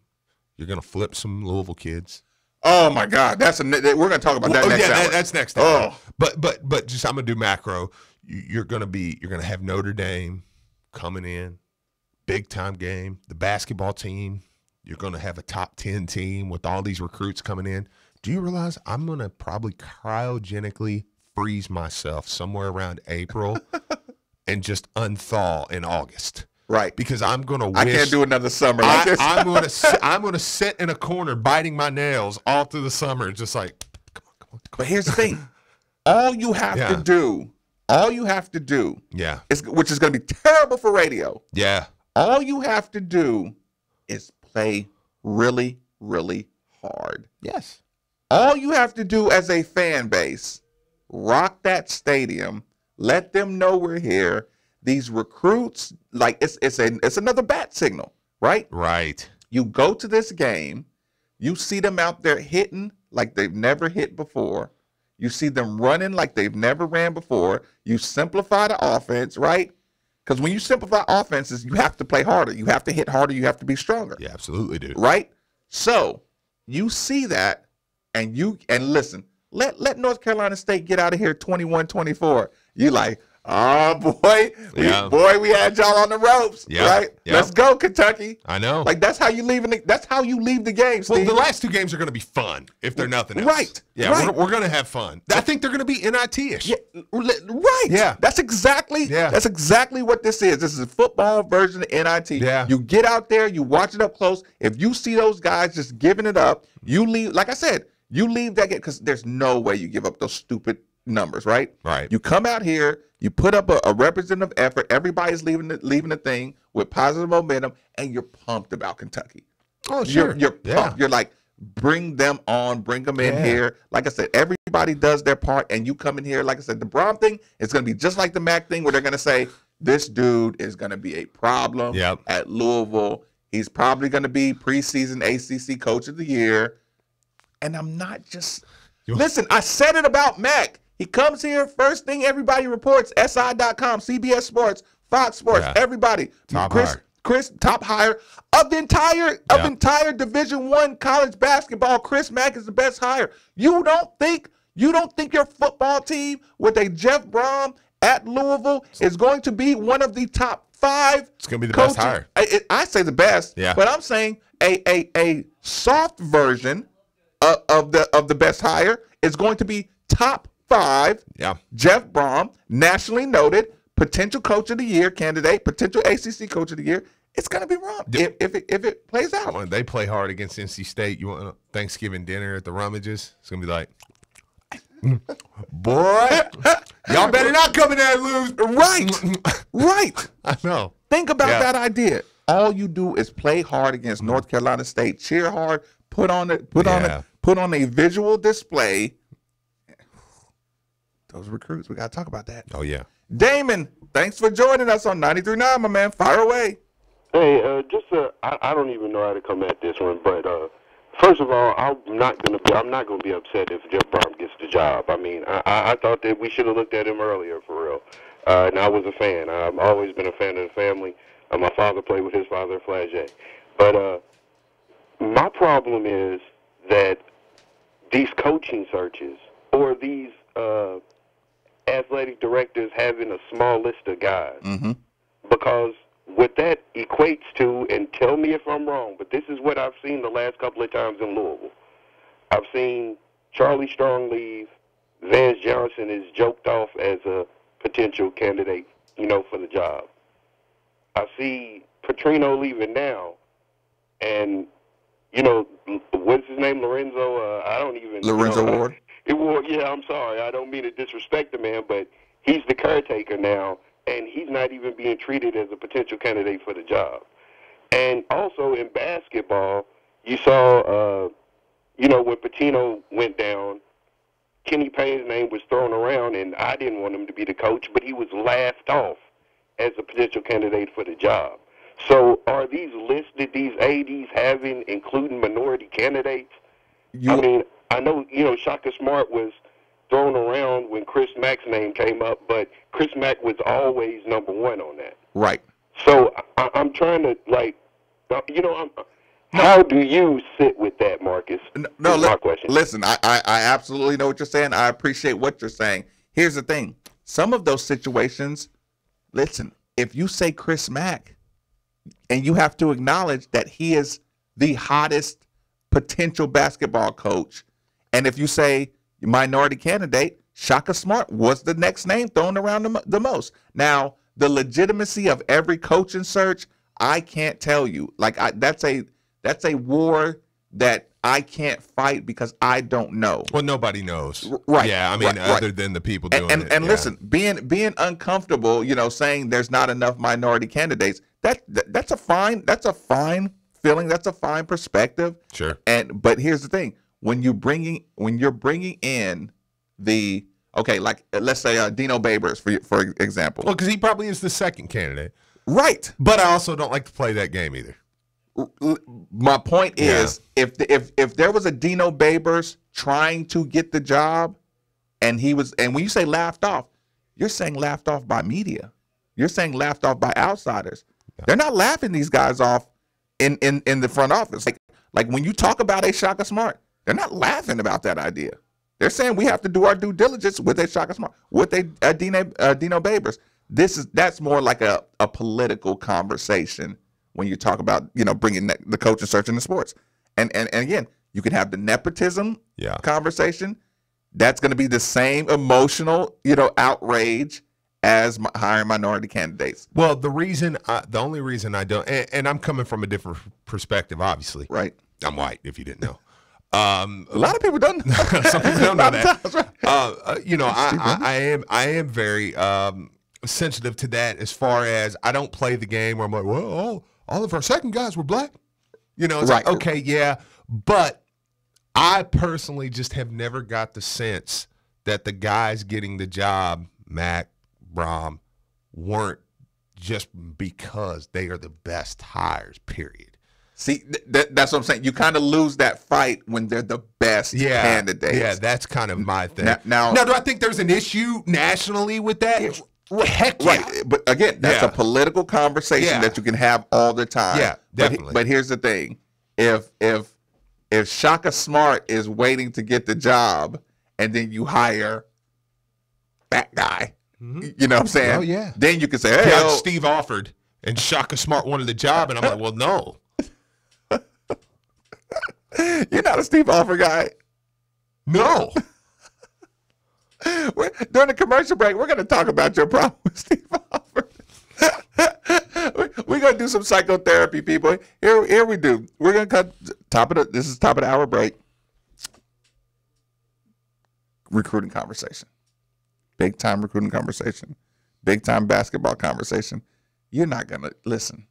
You're going to flip some Louisville kids. Oh my God, we're going to talk about that next hour. That's next hour. But just I'm going to do macro. You're going to have Notre Dame coming in, big time game. The basketball team, you're going to have a top 10 team with all these recruits coming in. Do you realize I'm going to probably cryogenically freeze myself somewhere around April and just unthaw in August? Right. Because I'm going to wish. I can't do another summer like this. I'm going to sit in a corner biting my nails all through the summer, just like, come on. But here's the thing. All you have to do, which is going to be terrible for radio. Yeah. All you have to do is play really, really hard. Yes. All you have to do as a fan base, rock that stadium, let them know we're here. These recruits, like it's another bat signal, right? Right. You go to this game, you see them out there hitting like they've never hit before. You see them running like they've never ran before. You simplify the offense, right? Because when you simplify offenses, you have to play harder. You have to hit harder. You have to be stronger. Yeah, absolutely, dude. Right? So you see that, and listen, let North Carolina State get out of here 21-24. You like, Oh boy, we had y'all on the ropes, right? Let's go, Kentucky. I know. Like that's how you leave the game. Steve. Well, the last two games are going to be fun if they're nothing else. Right. Yeah, right. We're going to have fun. I think they're going to be NIT-ish. Yeah, right. Yeah. That's exactly what this is. This is a football version of NIT. Yeah. You get out there, you watch it up close. If you see those guys just giving it up, you leave. Like I said, you leave that game because there's no way you give up those stupid numbers, right? Right. You come out here, you put up a representative effort. Everybody's leaving the thing with positive momentum, and you're pumped about Kentucky. Oh, sure. You're pumped. You're like, bring them on, bring them in here. Like I said, everybody does their part, and you come in here. Like I said, the Brom thing is going to be just like the Mac thing, where they're going to say, this dude is going to be a problem at Louisville. He's probably going to be preseason ACC Coach of the Year. And I'm not just – listen, I said it about Mac. He comes here, first thing everybody reports, SI.com, CBS Sports, Fox Sports, everybody. Chris, top hire of the entire Division I college basketball. Chris Mack is the best hire. You don't think your football team with a Jeff Brom at Louisville is going to be one of the top 5? It's going to be the coaches? best hire. I say the best, but I'm saying a soft version of the best hire is going to be top 5. Yeah. Jeff Brom, nationally noted, potential Coach of the Year candidate, potential ACC Coach of the Year. It's going to be wrong if it plays out. When they play hard against NC State, you want Thanksgiving dinner at the Rummages? It's going to be like, boy, y'all better not come in there and lose. Right. I know. Think about that idea. All you do is play hard against North Carolina State, cheer hard, put on a visual display. Those recruits, we got to talk about that. Oh, yeah. Damon, thanks for joining us on 93.9, my man. Fire away. Hey, I don't even know how to come at this one, but first of all, I'm not gonna be upset if Jeff Brom gets the job. I mean, I thought that we should have looked at him earlier, for real. And I was a fan. I've always been a fan of the family. My father played with his father, Flagey. But my problem is that these coaching searches or these athletic directors having a small list of guys, because what that equates to, and tell me if I'm wrong, but this is what I've seen the last couple of times in Louisville. I've seen Charlie Strong leave. Vance Johnson is joked off as a potential candidate, for the job. I see Petrino leaving now, and, what's his name, Lorenzo? I don't even Lorenzo Ward? Yeah, I'm sorry. I don't mean to disrespect the man, but he's the caretaker now, and he's not even being treated as a potential candidate for the job. And also in basketball, you saw, when Pitino went down, Kenny Payne's name was thrown around, and I didn't want him to be the coach, but he was laughed off as a potential candidate for the job. So are these lists that these ADs having, including minority candidates? I know, Shaka Smart was thrown around when Chris Mack's name came up, but Chris Mack was always number one on that. Right. So I'm trying to, how do you sit with that, Marcus? No, my question. Listen, I absolutely know what you're saying. I appreciate what you're saying. Here's the thing. Some of those situations, listen, if you say Chris Mack, and you have to acknowledge that he is the hottest potential basketball coach, and if you say minority candidate, Shaka Smart was the next name thrown around the most. Now, the legitimacy of every coaching search, I can't tell you. That's a war that I can't fight because I don't know. Well, nobody knows. Right. Yeah, I mean, other than the people doing it. And listen, being uncomfortable, saying there's not enough minority candidates, that's a fine feeling. That's a fine perspective. Sure. But here's the thing: when you're bringing in let's say Dino Babers for example. Well, because he probably is the second candidate. Right. But I also don't like to play that game either. My point is, if there was a Dino Babers trying to get the job, and when you say laughed off, you're saying laughed off by media. You're saying laughed off by outsiders. Yeah. They're not laughing these guys off in the front office. Like when you talk about a Shaka Smart, they're not laughing about that idea. They're saying we have to do our due diligence with a Shaka Smart, with a Dino Babers. That's more like a political conversation when you talk about, bringing the coaching search into sports. And again, you can have the nepotism conversation. That's going to be the same emotional, outrage as hiring minority candidates. Well, the only reason I don't, and I'm coming from a different perspective, obviously. Right. I'm white, if you didn't know. A lot of people don't know. Some people don't know that. I am very sensitive to that, as far as I don't play the game where I'm like, well, all of our second guys were black. It's like, okay, yeah. But I personally just have never got the sense that the guys getting the job, Mac, Brom, weren't just because they are the best hires, period. See, that's what I'm saying. You kind of lose that fight when they're the best candidates. Yeah, that's kind of my thing. Now, do I think there's an issue nationally with that? Heck yeah. Right. But again, that's a political conversation that you can have all the time. Yeah, definitely. But here's the thing. If Shaka Smart is waiting to get the job and then you hire that guy, you know what I'm saying? Oh, yeah. Then you can say, hey, Steve offered and Shaka Smart wanted the job. And I'm like, well, no. You're not a Steve Offer guy. No. During the commercial break, we're going to talk about your problem with Steve Offer. We're going to do some psychotherapy, people. Here we do. We're going to cut this is top of the hour break. Recruiting conversation. Big time recruiting conversation. Big time basketball conversation. You're not going to listen.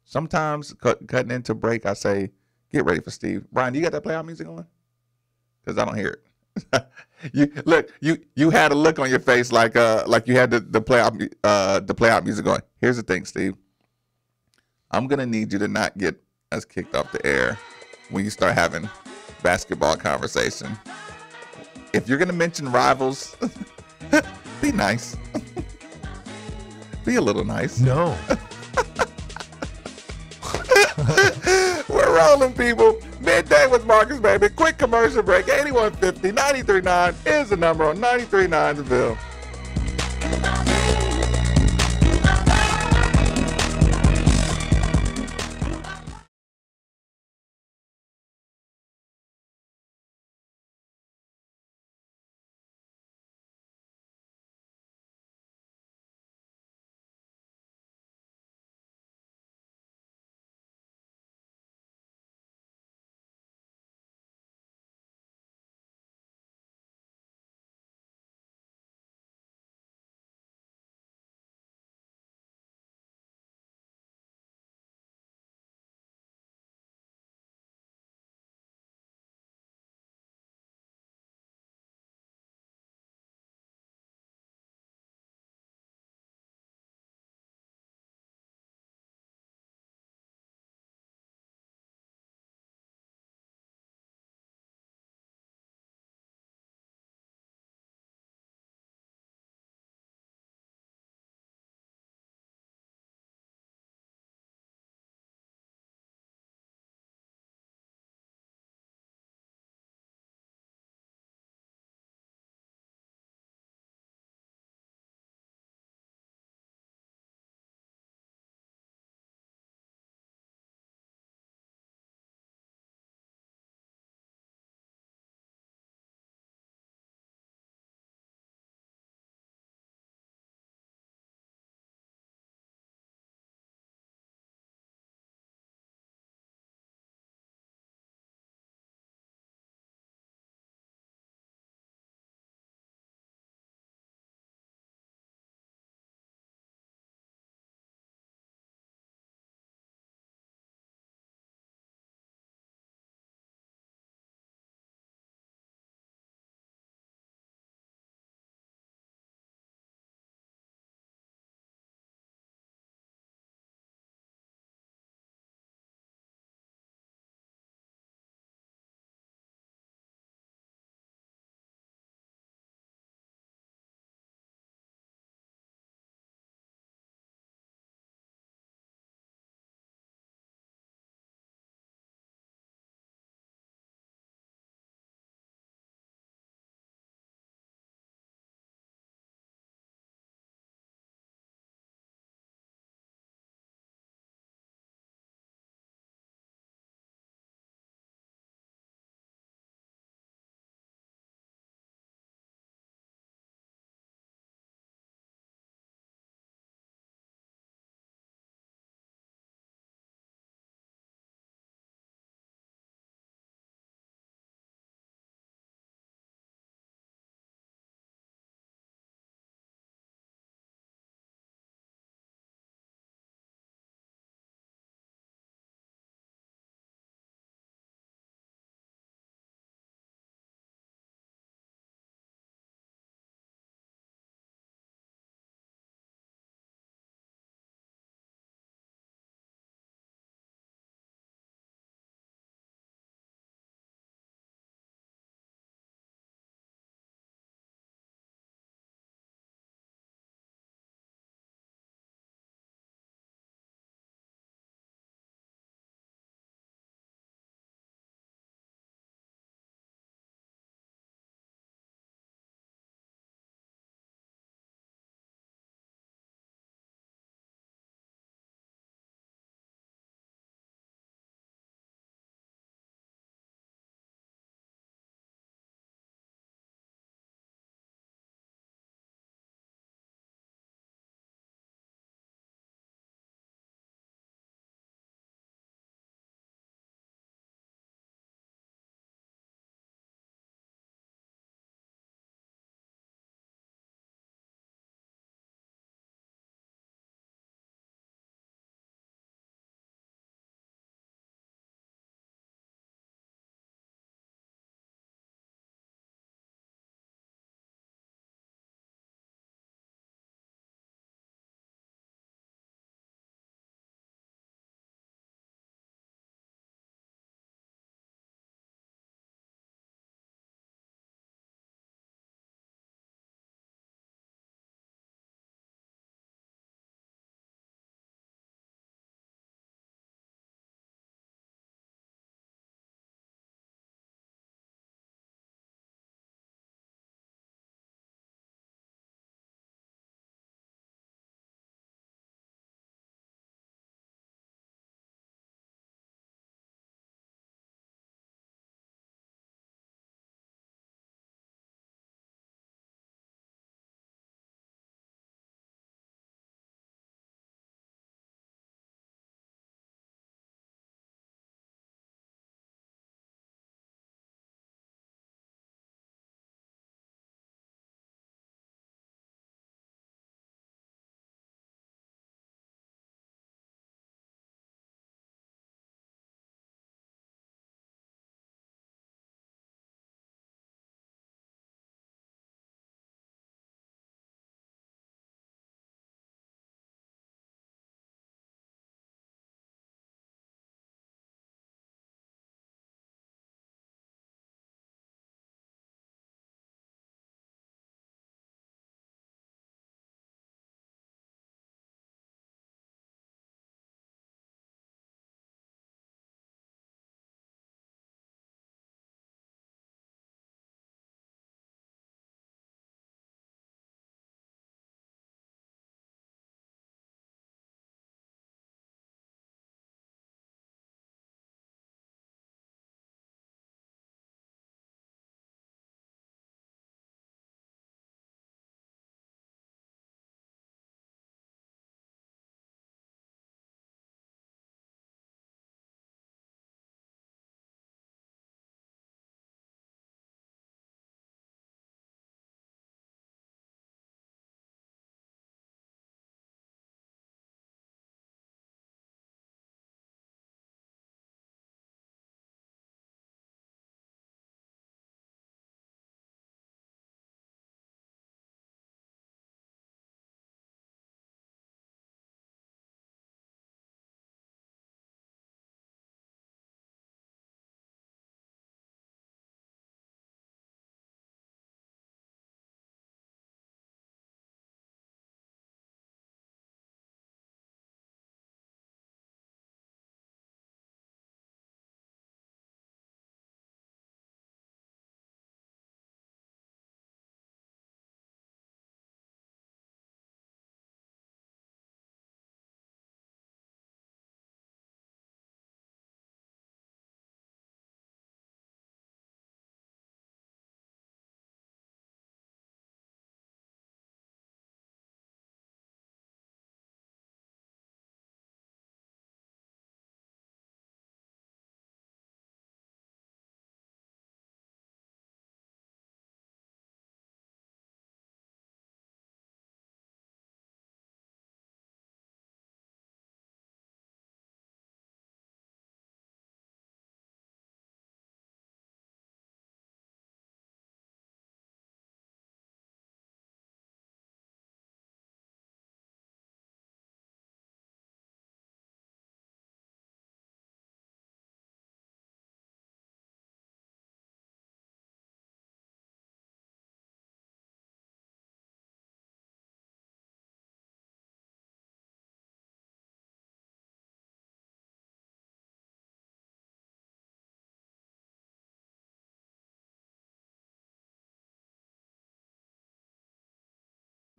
Sometimes cutting into break, I say, get ready for Steve. Brian, you got that playoff music on? Because I don't hear it. You had a look on your face like you had the playoff music going. Here's the thing, Steve. I'm gonna need you to not get us kicked off the air when you start having basketball conversation. If you're gonna mention rivals, be nice. Be a little nice. No. We're rolling, people. Midday with Marcus, baby. Quick commercial break. 8150 93.9 is the number on 93.9 The Ville.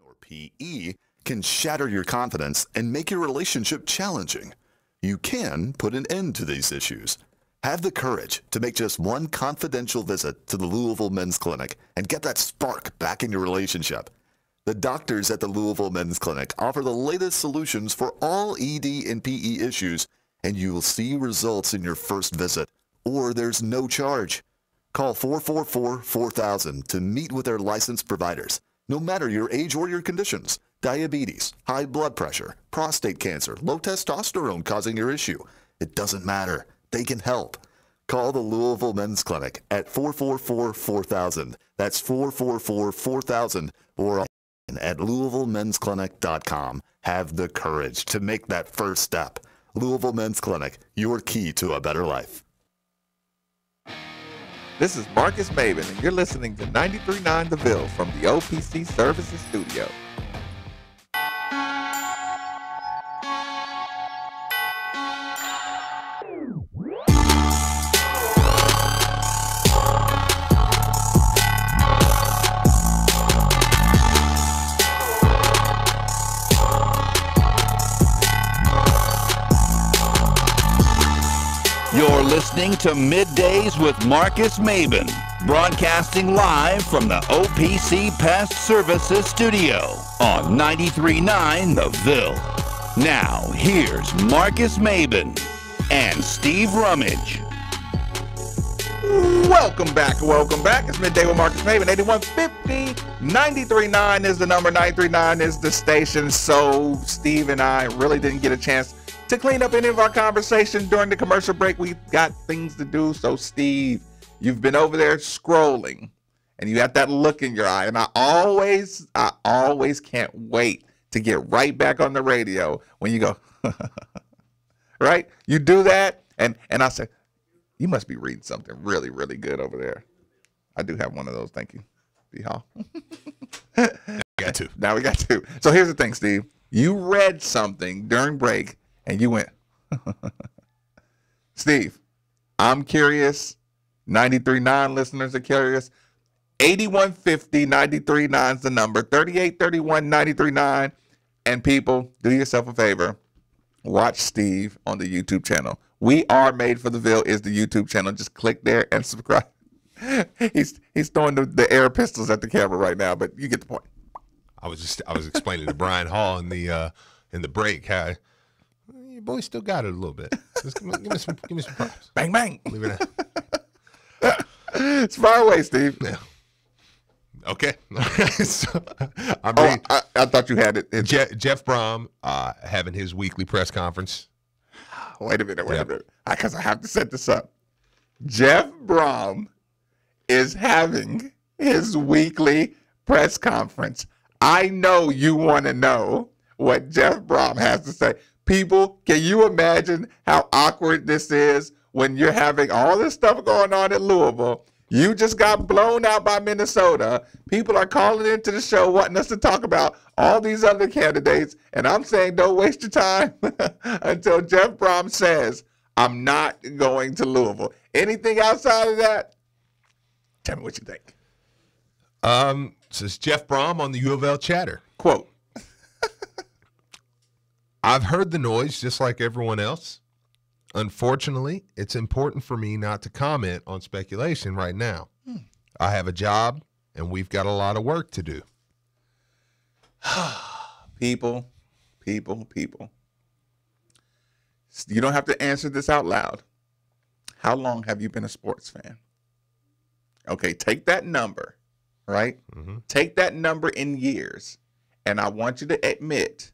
or PE can shatter your confidence and make your relationship challenging. You can put an end to these issues. Have the courage to make just one confidential visit to the Louisville Men's Clinic and get that spark back in your relationship. The doctors at the Louisville Men's Clinic offer the latest solutions for all ED and PE issues, and you will see results in your first visit, or there's no charge. Call 444-4000 to meet with their licensed providers, no matter your age or your conditions. Diabetes, high blood pressure, prostate cancer, low testosterone causing your issue. It doesn't matter. They can help. Call the Louisville Men's Clinic at 444-4000. That's 444-4000 or at LouisvilleMen'sClinic.com. Have the courage to make that first step. Louisville Men's Clinic, your key to a better life. This is Marcus Maven, and you're listening to 93.9 The Ville from the OPC Services Studio. You're listening to Middays with Marcus Maben, broadcasting live from the OPC Pest Services Studio on 93.9 The Ville. Now, here's Marcus Maben and Steve Rummage. Welcome back. It's Midday with Marcus Maven. 8150 93.9 is the number. 93.9 is the station. So Steve and I really didn't get a chance to clean up any of our conversation during the commercial break. We got things to do. So Steve, you've been over there scrolling and you got that look in your eye. And I always can't wait to get right back on the radio when you go, right? You do that. And I say, you must be reading something really, really good over there. I do have one of those. Thank you, B-Hall. Now we got two. So here's the thing, Steve. You read something during break and you went, Steve, I'm curious. 93.9 listeners are curious. 8150 93.9 is the number. 3831 93.9. And people, do yourself a favor. Watch Steve on the YouTube channel. We Are Made for the Ville is the YouTube channel. Just click there and subscribe. He's throwing the air pistols at the camera right now, but you get the point. I was explaining to Brian Hall in the break how your boy still got it a little bit. Just give me some props. Bang bang. Leave it at. It's far away, Steve. Yeah. Okay. So, I thought you had it. Jeff Brom having his weekly press conference. Wait a minute. Because I have to set this up. Jeff Brom is having his weekly press conference. I know you want to know what Jeff Brom has to say. People, can you imagine how awkward this is when you're having all this stuff going on in Louisville? You just got blown out by Minnesota. People are calling into the show wanting us to talk about all these other candidates. And I'm saying don't waste your time until Jeff Brom says, I'm not going to Louisville. Anything outside of that? Tell me what you think. This is Jeff Brom on the U of L Chatter. Quote. I've heard the noise just like everyone else. Unfortunately, it's important for me not to comment on speculation right now. I have a job, and we've got a lot of work to do. People. You don't have to answer this out loud. How long have you been a sports fan? Okay, take that number, right? Mm-hmm. Take that number in years, and I want you to admit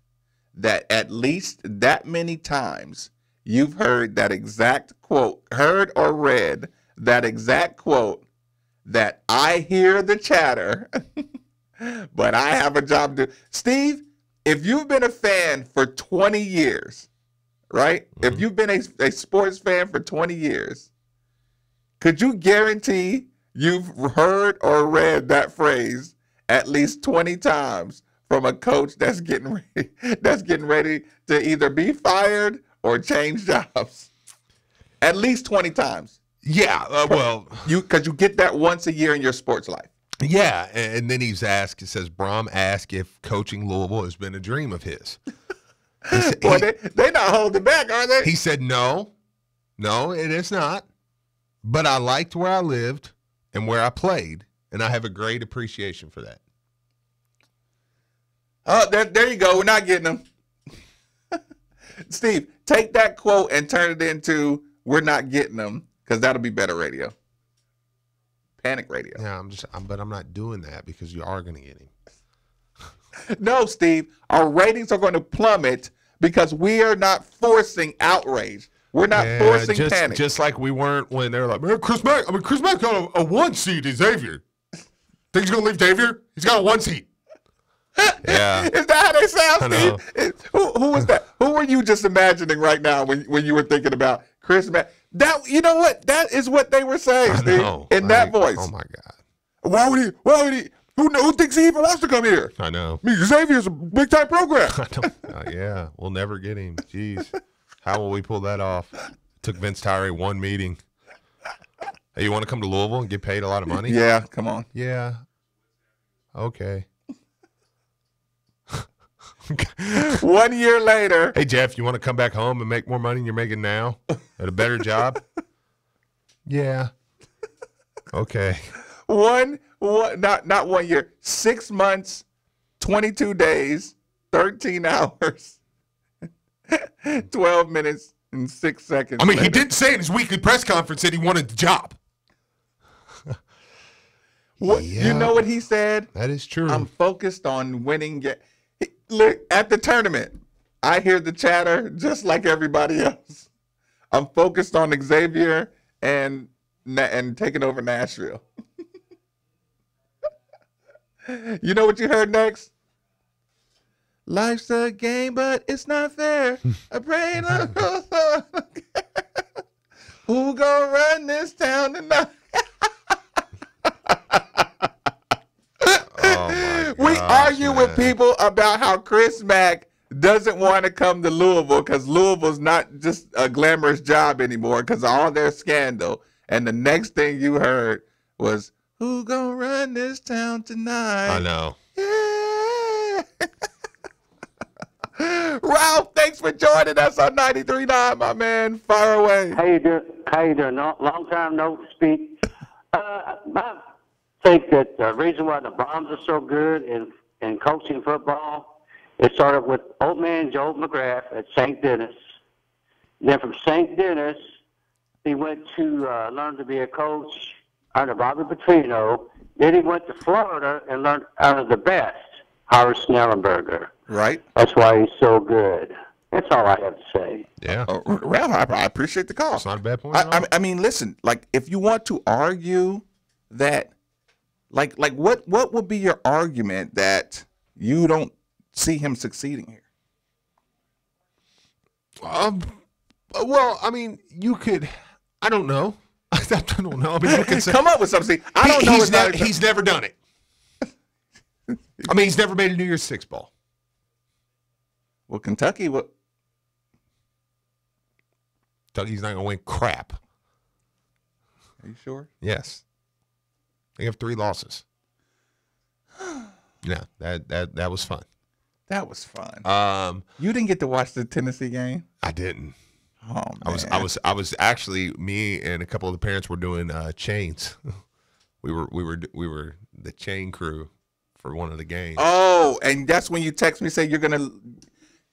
that at least that many times you've heard that exact quote, heard or read that exact quote that I hear the chatter, but I have a job to do. Steve, if you've been a fan for 20 years, right? Mm-hmm. If you've been a sports fan for 20 years, could you guarantee you've heard or read that phrase at least 20 times from a coach that's getting ready to either be fired or change jobs? At least 20 times. Yeah, well, because you get that once a year in your sports life. Yeah, and then he's asked, it says, Brom asked if coaching Louisville has been a dream of his. Boy, they not holding back, are they? He said, no, it is not. But I liked where I lived and where I played, and I have a great appreciation for that. Oh, there you go. We're not getting them. Steve, take that quote and turn it into "we're not getting them" because that'll be better radio. Panic radio. Yeah, but I'm not doing that because you are going to get him. No, Steve, our ratings are going to plummet because we are not forcing outrage. We're not forcing panic. Just like we weren't when they were like, man, Chris Mack got a 1 seed in Xavier. Think he's going to leave Xavier? He's got a 1 seed. Yeah. Is that how they sound, Steve? Who was that? Who were you just imagining right now when you were thinking about Chris Mack? That, you know what? That is what they were saying, Steve, in that voice. Oh, my God. Why would he? Who thinks he even wants to come here? I know. I mean, Xavier's a big-time program. Yeah, we'll never get him. Jeez. How will we pull that off? Took Vince Tyree 1 meeting. Hey, you want to come to Louisville and get paid a lot of money? Yeah, come on. Yeah. Okay. 1 year later. Hey, Jeff, you want to come back home and make more money than you're making now at a better job? Yeah. Okay. Not 1 year. 6 months, 22 days, 13 hours, 12 minutes, and 6 seconds. I mean, later. he did say in his weekly press conference that he wanted the job. What, yeah. You know what he said? That is true. I'm focused on winning. Look, at the tournament, I hear the chatter just like everybody else. I'm focused on Xavier and taking over Nashville. You know what you heard next? Life's a game, but it's not fair. I pray who gonna run this town tonight? We argue with people about how Chris Mack doesn't want to come to Louisville because Louisville's not just a glamorous job anymore because of all their scandal. And the next thing you heard was, who gonna run this town tonight? I know. Yeah. Ralph, thanks for joining us on 93.9, my man. Fire away. How you doing? Long time no speak. I think that the reason why the Browns are so good in coaching football, it started with old man Joe McGrath at St. Denis. Then from St. Denis, he went to learn to be a coach under Bobby Petrino. Then he went to Florida and learned under the best, Howard Snellenberger. Right. That's why he's so good. That's all I have to say. Yeah. Ralph, I appreciate the call. It's not a bad point. I mean, listen, like, if you want to argue that, like what would be your argument that you don't see him succeeding here? Well, I mean, you could. I don't know. I don't know. I mean, you could say, come up with something. I don't know. He's never done it. I mean, he's never made a New Year's Six bowl. Well, Kentucky, Kentucky's not going to win crap. Are you sure? Yes. They have 3 losses. Yeah, that was fun. That was fun. You didn't get to watch the Tennessee game? I didn't. Oh, man. I was actually, me and a couple of the parents were doing chains. we were the chain crew for one of the games. Oh, and that's when you text me say you're gonna.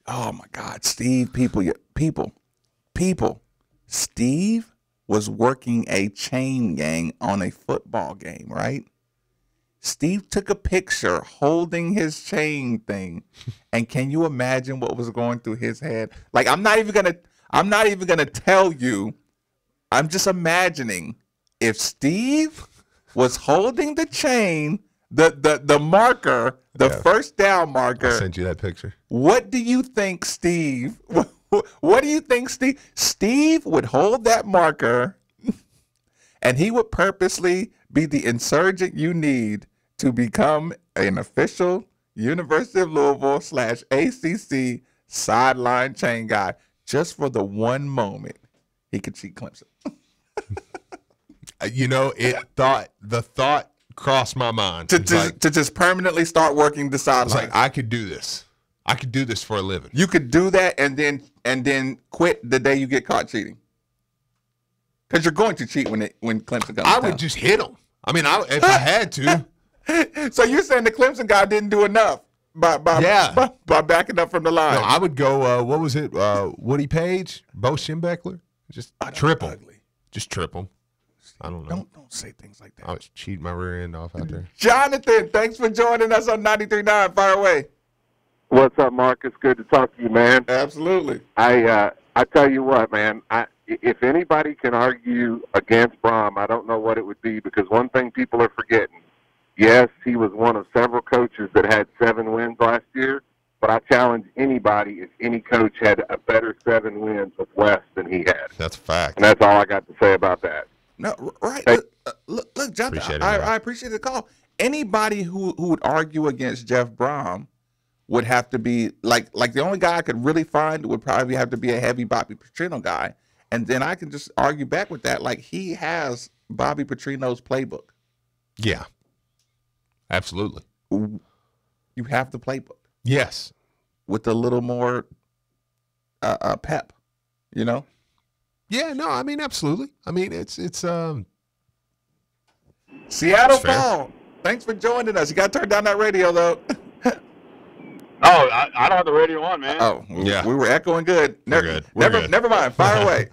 Oh my God, Steve! People. Steve was working a chain gang on a football game, right? Steve took a picture holding his chain thing, and can you imagine what was going through his head? Like, I'm not even gonna tell you. I'm just imagining if Steve was holding the chain, the marker, the first down marker. I sent you that picture. What do you think, Steve? What do you think, Steve? Steve would hold that marker, and he would purposely be the insurgent you need to become an official University of Louisville / ACC sideline chain guy, just for the one moment he could cheat Clemson. The thought crossed my mind. To just permanently start working the sidelines. Like, I could do this. I could do this for a living. You could do that and then quit the day you get caught cheating. Because you're going to cheat when Clemson comes. I would just hit them. I mean, if I had to. So you're saying the Clemson guy didn't do enough by backing up from the line? No, I would go. What was it? Woody Page, Bo Schembechler, just triple, just triple. I don't know. Don't say things like that. I was cheating my rear end off out there. Jonathan, thanks for joining us on 93.9. Fire away. What's up, Marcus? Good to talk to you, man. Absolutely. I tell you what, man. If anybody can argue against Brom, I don't know what it would be, because one thing people are forgetting, yes, he was one of several coaches that had 7 wins last year, but I challenge anybody if any coach had a better 7 wins with West than he had. That's a fact. And that's all I got to say about that. No, right. Hey. Look, Jonathan, I appreciate the call. Anybody who would argue against Jeff Brom would have to be, like the only guy I could really find would probably have to be a heavy Bobby Petrino guy. And then I can just argue back with that. Like, he has Bobby Petrino's playbook. Yeah. Absolutely. You have the playbook. Yes. With a little more pep, you know? Yeah, no, I mean, absolutely. I mean, it's Seattle Fall. Thanks for joining us. You got to turn down that radio, though. Oh, I don't have the radio on, man. Oh, yeah. We were echoing good. We're good. We're good. Never mind. Fire away.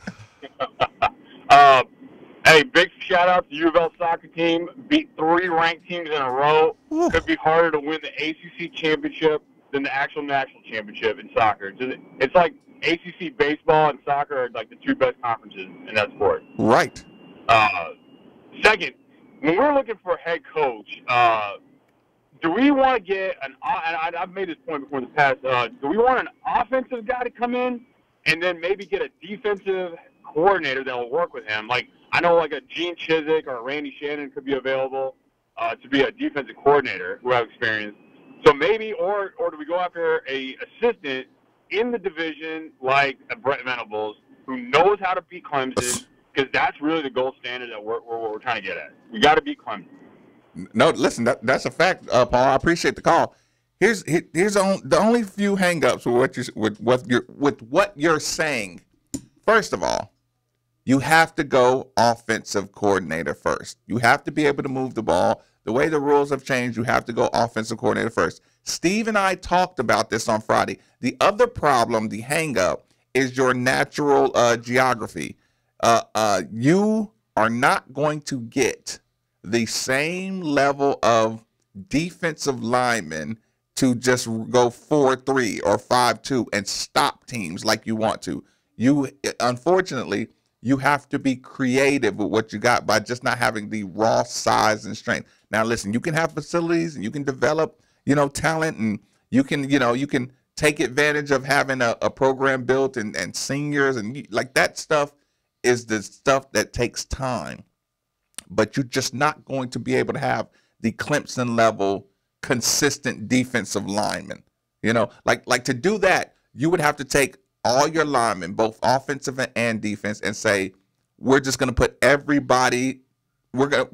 Hey, big shout out to U of L soccer team. Beat 3 ranked teams in a row. Ooh. Could be harder to win the ACC championship than the actual national championship in soccer. It's like ACC baseball and soccer are like the 2 best conferences in that sport. Right. Second, when we're looking for a head coach, do we want to get and I've made this point before in the past, do we want an offensive guy to come in and then maybe get a defensive coordinator that will work with him? Like, I know like a Gene Chizik or a Randy Shannon could be available to be a defensive coordinator who have experience. So maybe, or do we go after a assistant in the division like a Brett Venables who knows how to beat Clemson, because that's really the gold standard that we're trying to get at. We got to beat Clemson. No, listen, that's a fact, Paul. I appreciate the call. Here's the only few hangups with what you're saying. First of all, you have to go offensive coordinator first. You have to be able to move the ball. The way the rules have changed, you have to go offensive coordinator first. Steve and I talked about this on Friday. The other problem, the hangup, is your natural geography. You are not going to get the same level of defensive linemen to just go 4-3 or 5-2 and stop teams like you want to. Unfortunately, you have to be creative with what you got by just not having the raw size and strength. Now, listen, you can have facilities and you can develop, talent, and you can take advantage of having a program built and seniors and like that stuff is the stuff that takes time. But you're just not going to be able to have the Clemson level consistent defensive linemen. Like to do that, you would have to take all your linemen, both offensive and defense, and say, we're just going to put everybody.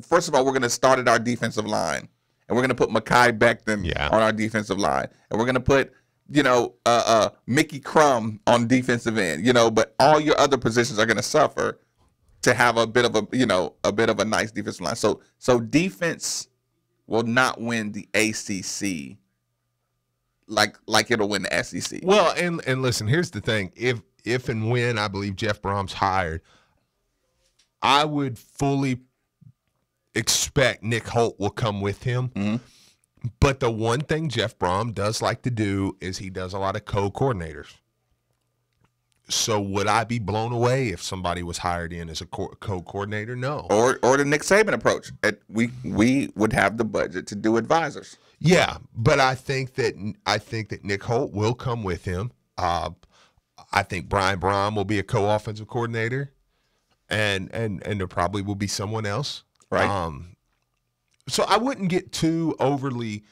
First of all, we're going to start at our defensive line, and we're going to put Mekhi Becton on our defensive line, and we're going to put Mickey Crum on defensive end. But all your other positions are going to suffer to have a bit of a nice defensive line. So defense will not win the ACC like it'll win the SEC. Well, and listen, here's the thing. If and when I believe Jeff Brom's hired, I would fully expect Nick Holt will come with him. Mm-hmm. But the one thing Jeff Brom does like to do is he does a lot of co-coordinators. So would I be blown away if somebody was hired in as a co-coordinator? No. Or the Nick Saban approach. We would have the budget to do advisors. Yeah, but I think that Nick Holt will come with him. I think Brian Brom will be a co-offensive coordinator, and there probably will be someone else. Right. So I wouldn't get too overly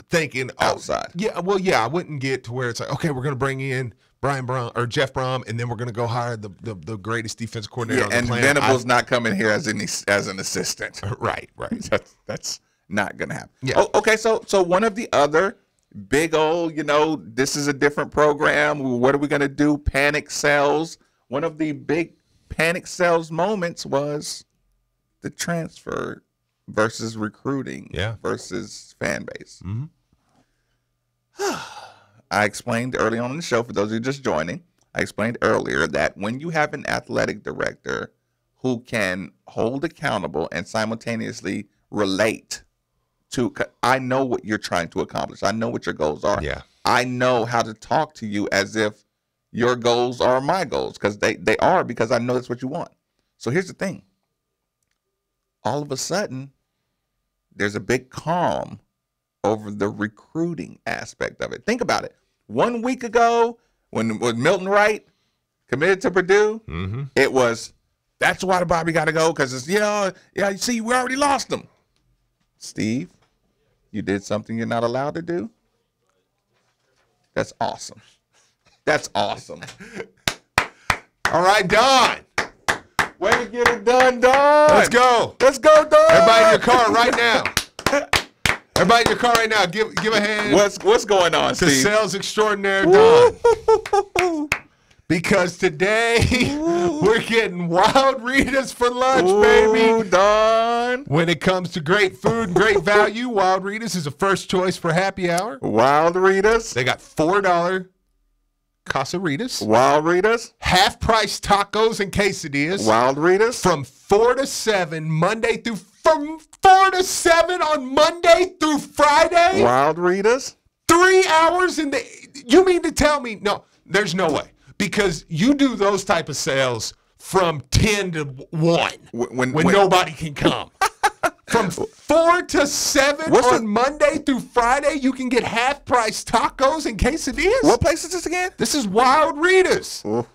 thinking outside. I wouldn't get to where it's like, okay, we're going to bring in Jeff Brom, and then we're going to go hire the greatest defensive coordinator on the planet. And Venable's not coming here as an assistant. Right. That's not going to happen. Yeah. Oh, okay, so one of the other big old, this is a different program. What are we going to do? Panic sells. One of the big panic sells moments was the transfer versus recruiting versus fan base. Mm-hmm. I explained early on in the show, for those of you just joining, I explained earlier that when you have an athletic director who can hold accountable and simultaneously relate to, I know what you're trying to accomplish. I know what your goals are. Yeah. I know how to talk to you as if your goals are my goals, because they are, because I know that's what you want. So here's the thing. All of a sudden, there's a big calm over the recruiting aspect of it. Think about it. 1 week ago, when Milton Wright committed to Purdue, it was, that's why Bobby got to go, because it's, you see, we already lost him. Steve, you did something you're not allowed to do? That's awesome. That's awesome. All right, Don. Way to get it done, Don. Let's go. Let's go, Don. Everybody in your car right now. Everybody in your car right now, give a hand. What's going on, to Steve? sales extraordinaire Don. Because today we're getting Wild Ritas for lunch, baby. Don. When it comes to great food and great value, Wild Ritas is a first choice for happy hour. Wild Ritas. They got $4 Casaritas. Wild Ritas. Half price tacos and quesadillas. Wild Ritas. From 4 to 7 from 4 to 7 on Monday through Friday. Wild Ritas. 3 hours in the. You mean to tell me? No, there's no way, because you do those type of sales from 10 to 1 when nobody can come. From 4 to 7 on Monday through Friday, you can get half price tacos and quesadillas. What place is this again? This is Wild Ritas,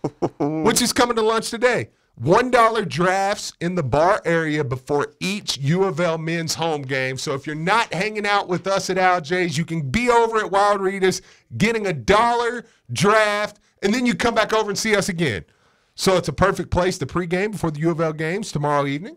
which is coming to lunch today. $1 drafts in the bar area before each U of L men's home game. So if you're not hanging out with us at Al J's, you can be over at Wild Ritas getting $1 draft, and then you come back over and see us again. So it's a perfect place to pregame before the U of L games tomorrow evening,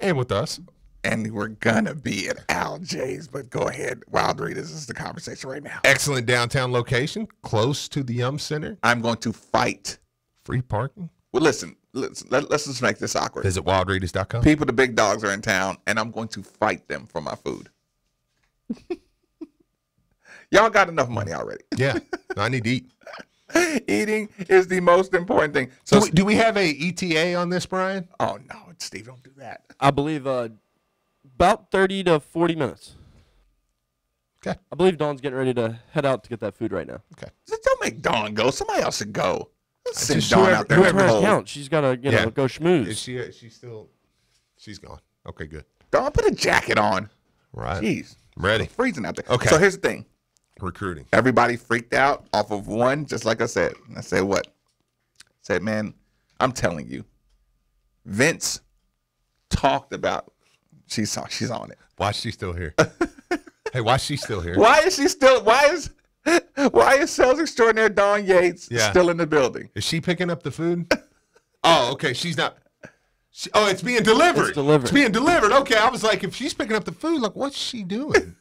and with us. And we're going to be at Al J's, but go ahead. Wild Ritas is the conversation right now. Excellent downtown location, close to the Yum Center. I'm going to fight. Free parking? Well, listen, let's just make this awkward. Visit wildritas.com. People, the big dogs are in town, and I'm going to fight them for my food. Y'all got enough money already. Yeah, I need to eat. Eating is the most important thing. So, do we have a ETA on this, Brian? Oh, no, Steve, don't do that. I believe about 30 to 40 minutes. Okay. I believe Dawn's getting ready to head out to get that food right now. Okay. Don't make Dawn go. Somebody else should go. Send Just Dawn out there. whoever her account. She's got to go schmooze. Is she's gone. Okay, good. Dawn, put a jacket on. Right. Jeez. Ready. It's freezing out there. Okay. So here's the thing. Recruiting. Everybody freaked out off of one, just like I said. I said what? I said, man, I'm telling you, Vince talked about. She's on it. Why is she still here? Hey, why is she still here? Why is sales extraordinaire Dawn Yates still in the building? Is she picking up the food? Oh, okay. She's not. It's being delivered. It's being delivered. Okay, I was like, if she's picking up the food, like, what's she doing?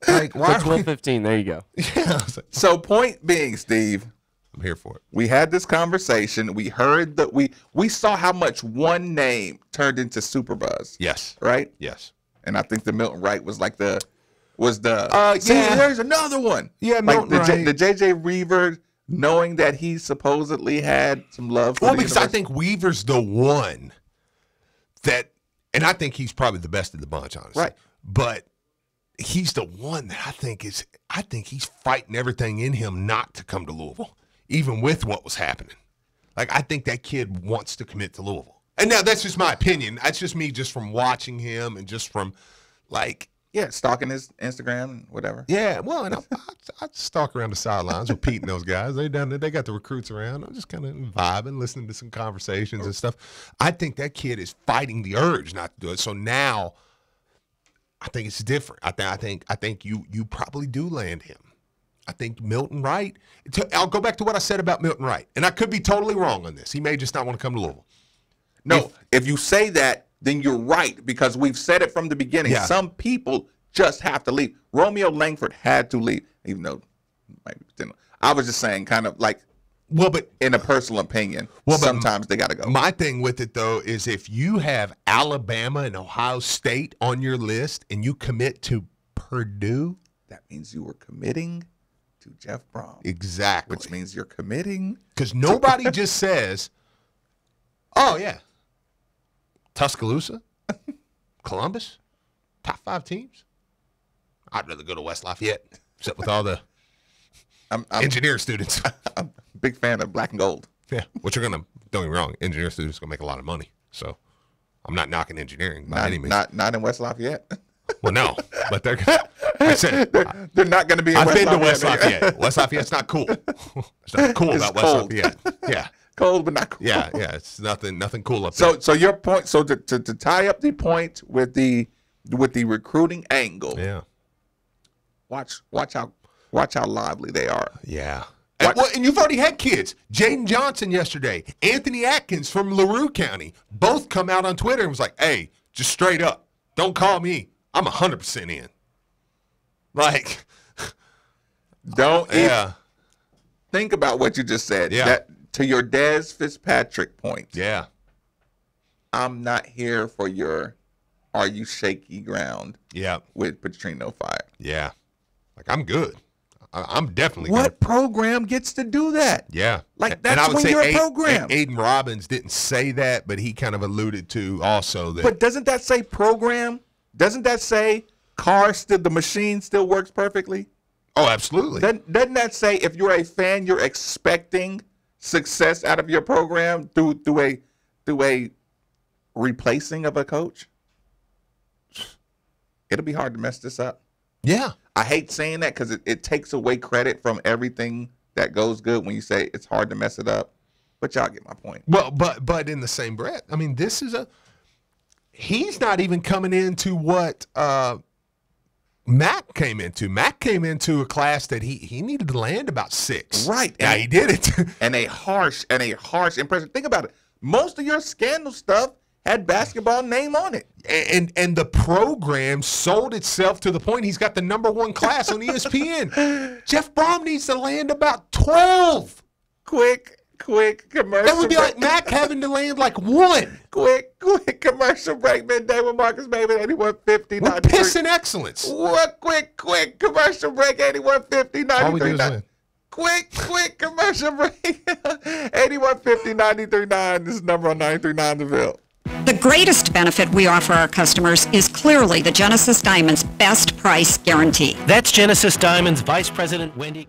Like, why? 12:15. There you go. Yeah. So, point being, Steve, I'm here for it. We had this conversation. We heard that we saw how much one name turned into super buzz. Yes. Right? Yes. And I think the Milton Wright was like see, yeah. there's another one. Yeah, Milton Wright. The JJ Reaver, knowing that he supposedly had some love for because I think Weaver's the one that, and I think he's probably the best of the bunch, honestly. Right. But he's the one that I think he's fighting everything in him not to come to Louisville, even with what was happening. Like, I think that kid wants to commit to Louisville. And now that's just my opinion. That's just me just from watching him and just from, like. Yeah, stalking his Instagram and whatever. Yeah, well, and I stalk around the sidelines with Pete and those guys. They down there, they got the recruits around. I'm just kind of vibing, listening to some conversations and stuff. I think that kid is fighting the urge not to do it. So now I think it's different. I think you probably do land him. I think Milton Wright. I'll go back to what I said about Milton Wright, and I could be totally wrong on this. He may just not want to come to Louisville. No, if you say that, then you're right, because we've said it from the beginning. Yeah. Some people just have to leave. Romeo Langford had to leave, even though I was just saying, kind of like, but in a personal opinion, sometimes they got to go. My thing with it, though, is if you have Alabama and Ohio State on your list and you commit to Purdue, that means you were committing to Jeff Brom. Exactly. Which means you're committing. Because nobody just says, oh, yeah, Tuscaloosa, Columbus, top 5 teams. I'd rather go to West Lafayette, except with all the engineer students. I'm a big fan of black and gold. Yeah, which are going to, don't get me wrong, engineer students are going to make a lot of money. So I'm not knocking engineering by any means. Not in West Lafayette. Well, no, but they're not going to be in I've West been to Lafayette. West Lafayette. West Lafayette's not cool. There's nothing cool about West Lafayette. Yeah. Cold, but not cool. Yeah, it's nothing cool up there. So your point, so to tie up the point with the recruiting angle. Yeah. Watch how lively they are. Yeah. And you've already had kids. Jaden Johnson yesterday, Anthony Atkins from LaRue County, both come out on Twitter and was like, hey, just straight up, don't call me. I'm 100% in. Like, don't even think about what you just said. Yeah. That, to your Des Fitzpatrick point. Yeah. I'm not here for your are you shaky ground. Yeah. With Petrino fired. Yeah. Like, I'm good. I'm definitely What program gets to do that? Yeah. Like, that's when you're a program. Aiden Robbins didn't say that, but he kind of alluded to also that. But doesn't that say program? Doesn't that say the machine still works perfectly? Oh, absolutely. Doesn't that say if you're a fan, you're expecting success out of your program through a replacing of a coach? It'll be hard to mess this up. Yeah. I hate saying that because it takes away credit from everything that goes good when you say it's hard to mess it up. But y'all get my point. Well, but in the same breath, I mean, he's not even coming into what Mac came into. Mac came into a class that he needed to land about 6. Right. Yeah, he did it. and a harsh impression. Think about it. Most of your scandal stuff had basketball name on it. And the program sold itself to the point he's got the #1 class on ESPN. Jeff Brom needs to land about 12. Quick commercial. That would be like Mac having to land like 1. Quick commercial break. Midday with Marcus Maven, 8150. We're pissing excellence. What quick commercial break, 8150, All we do is 93.9. win. Quick commercial break. 8150, 93.9. This is number on 93.9 The Ville. The greatest benefit we offer our customers is clearly the Genesis Diamond's best price guarantee. That's Genesis Diamond's Vice President Wendy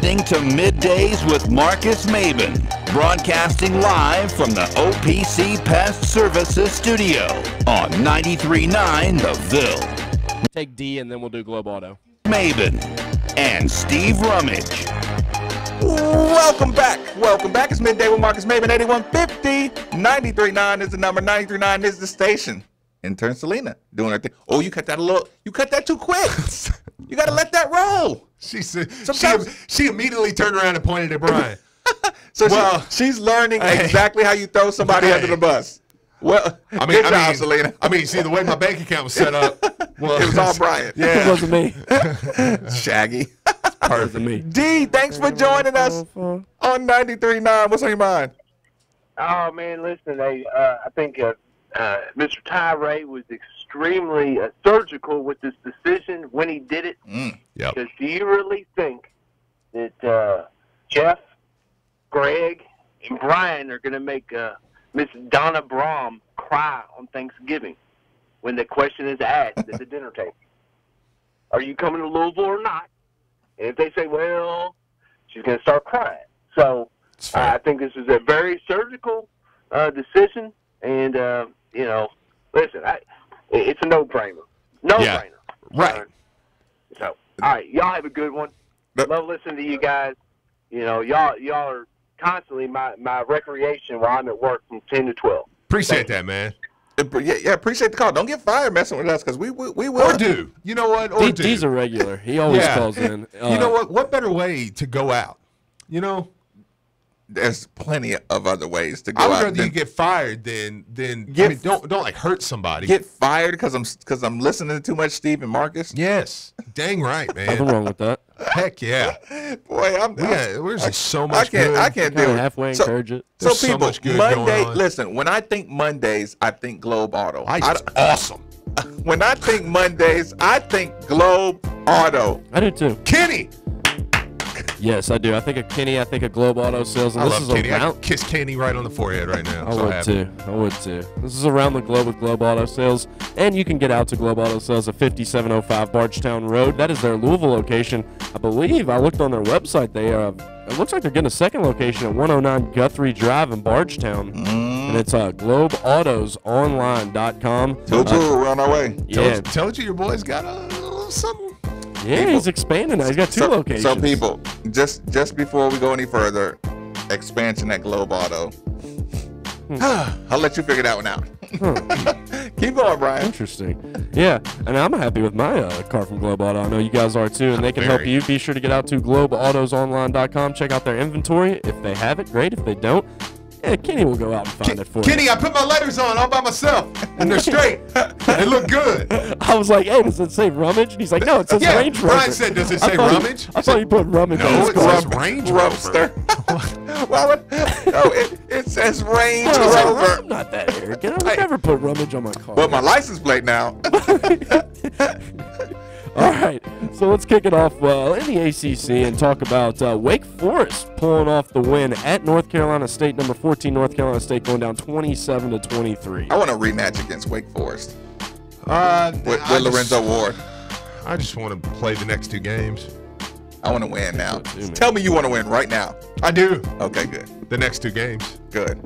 listening to Middays with Marcus Maben, broadcasting live from the OPC Pest Services studio on 93.9 The Ville. Take D and then we'll do Globe Auto. Maben and Steve Rummage. Welcome back. Welcome back. It's Midday with Marcus Maben, 8150. 93.9 is the number. 93.9 is the station. Intern Selena doing her thing. Oh, you cut that too quick. You got to let that roll. She said she immediately turned around and pointed at Brian. So she's learning exactly how you throw somebody under the bus. Well, good job, Selena. See, the way my bank account was set up. Well, it was all Brian. Yeah. It wasn't me. Shaggy. Part of me. D, thanks for joining us on 93.9. What's on your mind? Oh, man, listen, I think Mr. Tyree was extremely surgical with this decision when he did it. Yep. Because do you really think that Jeff, Greg, and Brian are going to make Miss Donna Brom cry on Thanksgiving when the question is asked at the dinner table? Are you coming to Louisville or not? And if they say, well, she's going to start crying. So I think this is a very surgical decision. And, listen, it's a no-brainer. No-brainer. Right. So, all right, y'all have a good one. Love listening to you guys. Y'all are constantly my recreation while I'm at work from 10 to 12. Appreciate that, man. Yeah, appreciate the call. Don't get fired messing with us because we will. Or do. You know what? D's a regular. He always calls in. You know what? What better way to go out? There's plenty of other ways to go I would out. rather you get fired than don't like hurt somebody. Get fired because I'm listening to too much Steve and Marcus. Yes, dang right, man. Nothing wrong with that. Heck yeah, boy. There's just so much. I can't do it. Halfway encourage it. So There's people, so much good Monday. going on. Listen, when I think Mondays, I think Globe Auto. Awesome. When I think Mondays, I think Globe Auto. I do too. Kenny. Yes, I do. I think of Kenny. I think of Globe Auto Sales. And I this love is Kenny. I around. kiss Kenny right on the forehead right now. I would too. This is around the globe with Globe Auto Sales, and you can get out to Globe Auto Sales at 5705 Bargetown Road. That is their Louisville location. I believe I looked on their website. It looks like they're getting a second location at 109 Guthrie Drive in Bargetown, and it's GlobeAutosOnline.com. We're on our way. Yeah, told you your boy's got a little something. Yeah, he's expanding now. He's got two locations. So people, just before we go any further, expansion at Globe Auto. I'll let you figure that one out. Keep going, Brian. Interesting. Yeah, and I'm happy with my car from Globe Auto. I know you guys are too, and they can help you. Be sure to get out to GlobeAutosOnline.com. Check out their inventory. If they have it, great. If they don't, Kenny will go out and find it for you. Kenny, I put my letters on all by myself, and they're straight. They look good. I was like, hey, does it say Rummage? And he's like, no, it says Range Rover. Brian said, does it say Rummage? I thought you put Rummage on his it says Range Rover. It says Range Rover. Rover. I'm not that arrogant. I would never put Rummage on my car. But my license plate now. All right, so let's kick it off in the ACC and talk about Wake Forest pulling off the win at North Carolina State. Number 14 North Carolina State going down 27-23. I want a rematch against Wake Forest with Lorenzo Ward. I just want to play the next two games. I want to win now. Tell me you want to win right now. I do. Okay, good. The next two games. Good.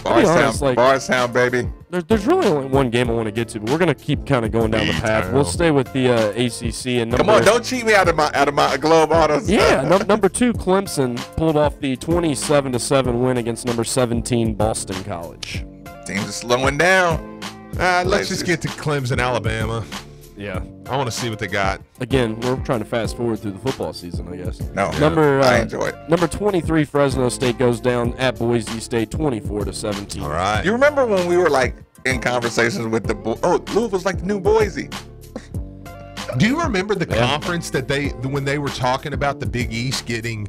Bardstown, baby. There's really only one game I want to get to, but we're gonna keep kind of going down the path. We'll stay with the ACC and come on, don't cheat me out of my Globe Autos. Yeah, number 2 Clemson pulled off the 27-7 win against number 17 Boston College. Teams are slowing down. Let's just get to Clemson, Alabama. Yeah, I want to see what they got. Again, we're trying to fast forward through the football season, I guess. No, I enjoy it. Number 23 Fresno State goes down at Boise State 24-17. All right. You remember when we were like in conversations with the Louisville's like the new Boise. Do you remember the conference that when they were talking about the Big East getting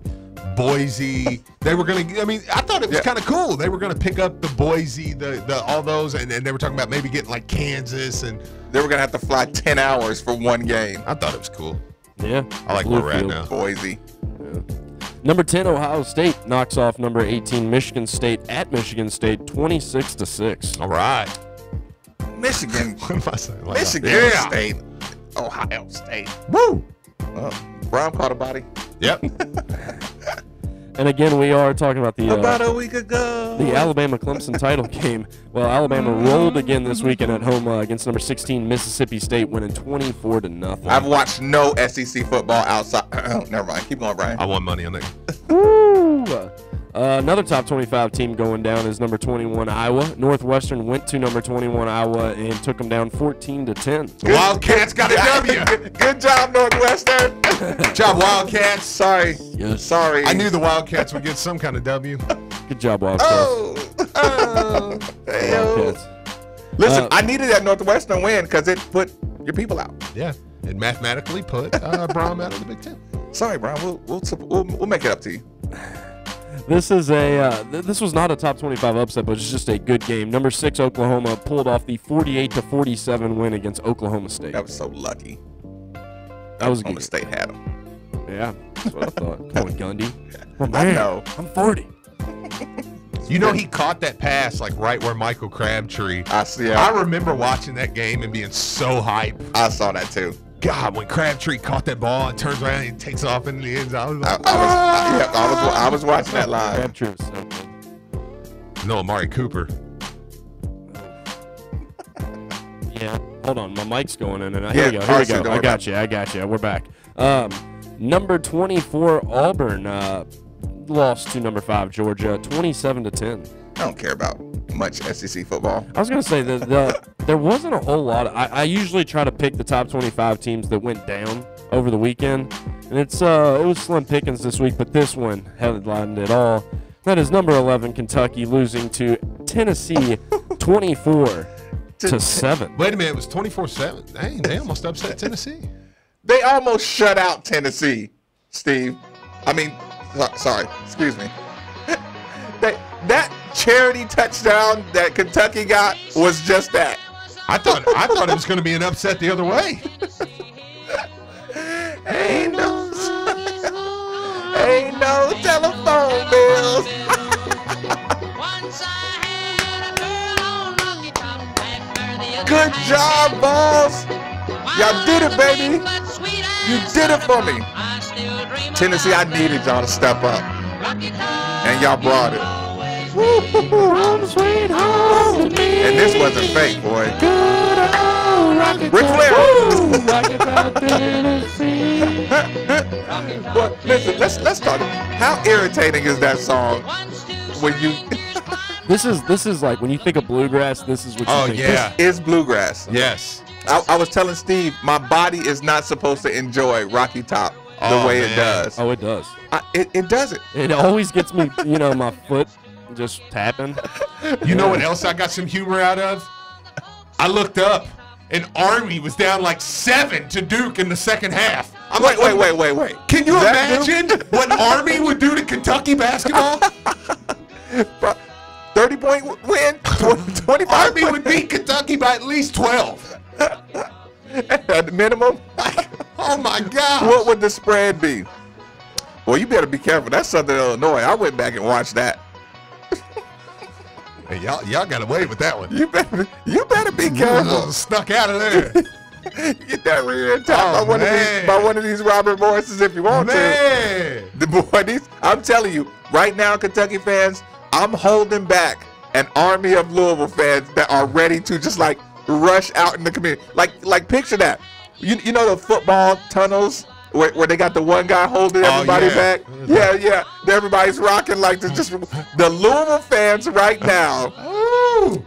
Boise, they were going to, I thought it was kind of cool. They were going to pick up the Boise, the all those, and they were talking about maybe getting like Kansas, and they were going to have to fly 10 hours for one game. I thought it was cool. Yeah. I like where we're at now. Boise. Yeah. Number 10 Ohio State knocks off number 18 Michigan State at Michigan State 26-6. All right. Michigan. What am I saying? Michigan State. Ohio State. Woo! Brown caught a body. Yep. And again, we are talking about about a week ago, the Alabama-Clemson title game. Well, Alabama rolled again this weekend at home against number 16 Mississippi State, winning 24-0. I've watched no SEC football outside. Never mind. Keep going, Brian. I won money on that. Woo! Another top 25 team going down is number 21 Iowa. Northwestern went to number 21 Iowa and took them down 14-10. The Wildcats got a W. Good job, Northwestern. Good job, Wildcats. Sorry. Yes. Sorry. I knew the Wildcats would get some kind of W. Good job, Wildcats. Wildcats. Listen, I needed that Northwestern win because it put your people out. Yeah, it mathematically put Brom out of the Big Ten. Sorry, Brian. We'll make it up to you. This is this was not a top 25 upset, but it's just a good game. Number 6 Oklahoma pulled off the 48-47 win against Oklahoma State. That was so lucky. That was Oklahoma State had them. Yeah, that's what I thought. Come on, Gundy. Oh, I man, know. I'm 40. You know, he caught that pass like right where Michael Crabtree. I see. I remember watching that game and being so hyped. I saw that too. God, when Crabtree caught that ball and turns around and takes off into the end zone, I was like, I was watching that live. Crabtree was so good. No, Amari Cooper. Yeah, hold on, my mic's going in and out. Here we go. I got you. We're back. Number 24 Auburn lost to number 5 Georgia, 27-10. I don't care about much SEC football. I was gonna say there wasn't a whole lot. I usually try to pick the top 25 teams that went down over the weekend, and it was slim pickings this week. But this one headlined it all. That is number 11 Kentucky losing to Tennessee, 24-7. Wait a minute, it was 24-7. Dang, they almost upset Tennessee. They almost shut out Tennessee, Steve. I mean, sorry, excuse me. That charity touchdown that Kentucky got was just that. I thought it was going to be an upset the other way. Ain't no telephone bills. Good job, boss. Y'all did it, baby. You did it for me. Tennessee, I needed y'all to step up. And y'all brought it. Home sweet home. And this wasn't fake, boy. Ric Flair. But listen, let's talk. How irritating is that song when you? This is like when you think of bluegrass. This is what you think. Yeah, this is bluegrass. Yes. I was telling Steve, my body is not supposed to enjoy Rocky Top the way it does. Oh, it does. It doesn't. It always gets me, my foot just tapping. You know what else I got some humor out of? I looked up, and Army was down like 7 to Duke in the second half. I'm Wait. Can you imagine what Army would do to Kentucky basketball? 30-point win, 25. Army would beat Kentucky by at least 12. At the minimum. Oh my God! What would the spread be? Well, you better be careful. That's Southern Illinois. I went back and watched that. Hey, y'all got away with that one. You better be careful. Snuck out of there. Get that rear end top by one of these Robert Morrises if you want to. The boy, I'm telling you, right now, Kentucky fans, I'm holding back an army of Louisville fans that are ready to just like rush out in the community. Like picture that. You know the football tunnels where they got the one guy holding everybody back? Yeah. Everybody's rocking like this. Just the Louisville fans right now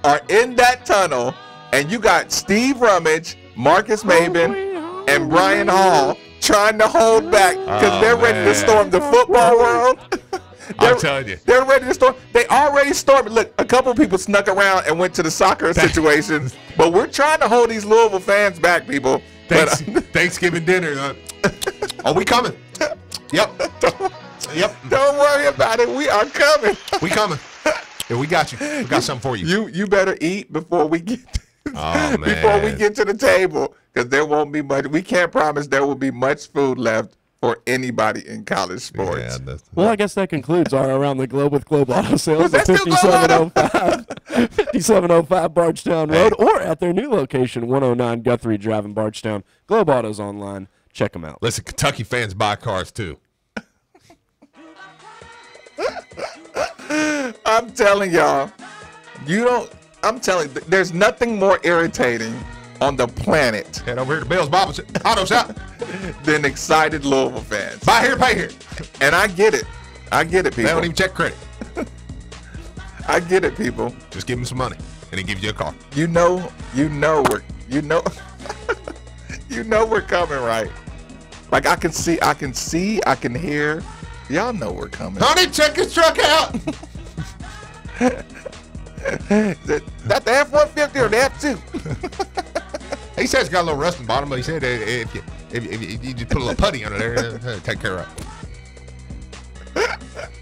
are in that tunnel, and you got Steve Rummage, Marcus Maben, and Brian Hall trying to hold back because they're ready to storm the football world. I'm telling you. They're ready to storm. They already stormed. Look, a couple people snuck around and went to the soccer situation, but we're trying to hold these Louisville fans back, people. Thanksgiving dinner. Oh, we coming. Yep. Don't worry about it. We are coming. We coming. Yeah, we got you. We got something for you. You better eat before we get before we get to the table, because there won't be much. We can't promise there will be much food left for anybody in college sports. Yeah, well, I guess that concludes our Around the Globe with Globe Auto Sales at 5705 Bardstown Road, or at their new location, 109 Guthrie Drive in Bardstown. Globe Auto's online. Check them out. Listen, Kentucky fans buy cars too. I'm telling y'all, there's nothing more irritating on the planet. Head over here to Bill's Auto Shop. Than excited Louisville fans. Buy here, pay here. And I get it. people. They don't even check credit. I get it, people. Just give them some money, and he gives you a car. You know we're coming, right? Like I can see, I can hear. Y'all know we're coming. Honey, check his truck out. That the F-150 or the F2? He says it's got a little rust in the bottom, but he said if you just put a little putty under there, it'll take care of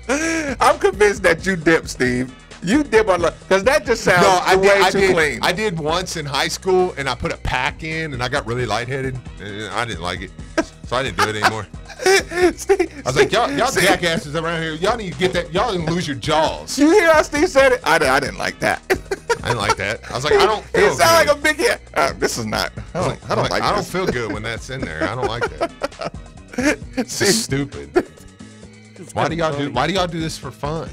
it. I'm convinced that you dip, Steve. You dip on because that just sounds way too clean. I did once in high school, and I put a pack in, and I got really lightheaded, and I didn't like it, so I didn't do it anymore. I was like, y'all jackasses around here, y'all need to get that. Y'all didn't lose your jaws. You hear how Steve said it? I didn't like that. I didn't like that. I was like, I don't feel good. It sounds like a big hit. This is not. I don't feel good when that's in there. I don't like that. It's just stupid. Why do y'all do this for fun?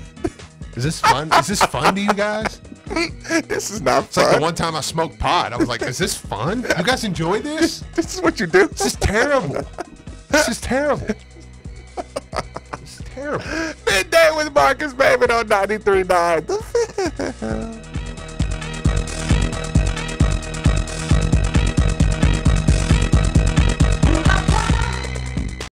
Is this fun? Is this fun to you guys? This is not It's fun. like the one time I smoked pot. I was like, is this fun? You guys enjoy this? This is what you do? This is terrible. This is terrible. This is terrible. Midday with Marcus Maven on 93.9.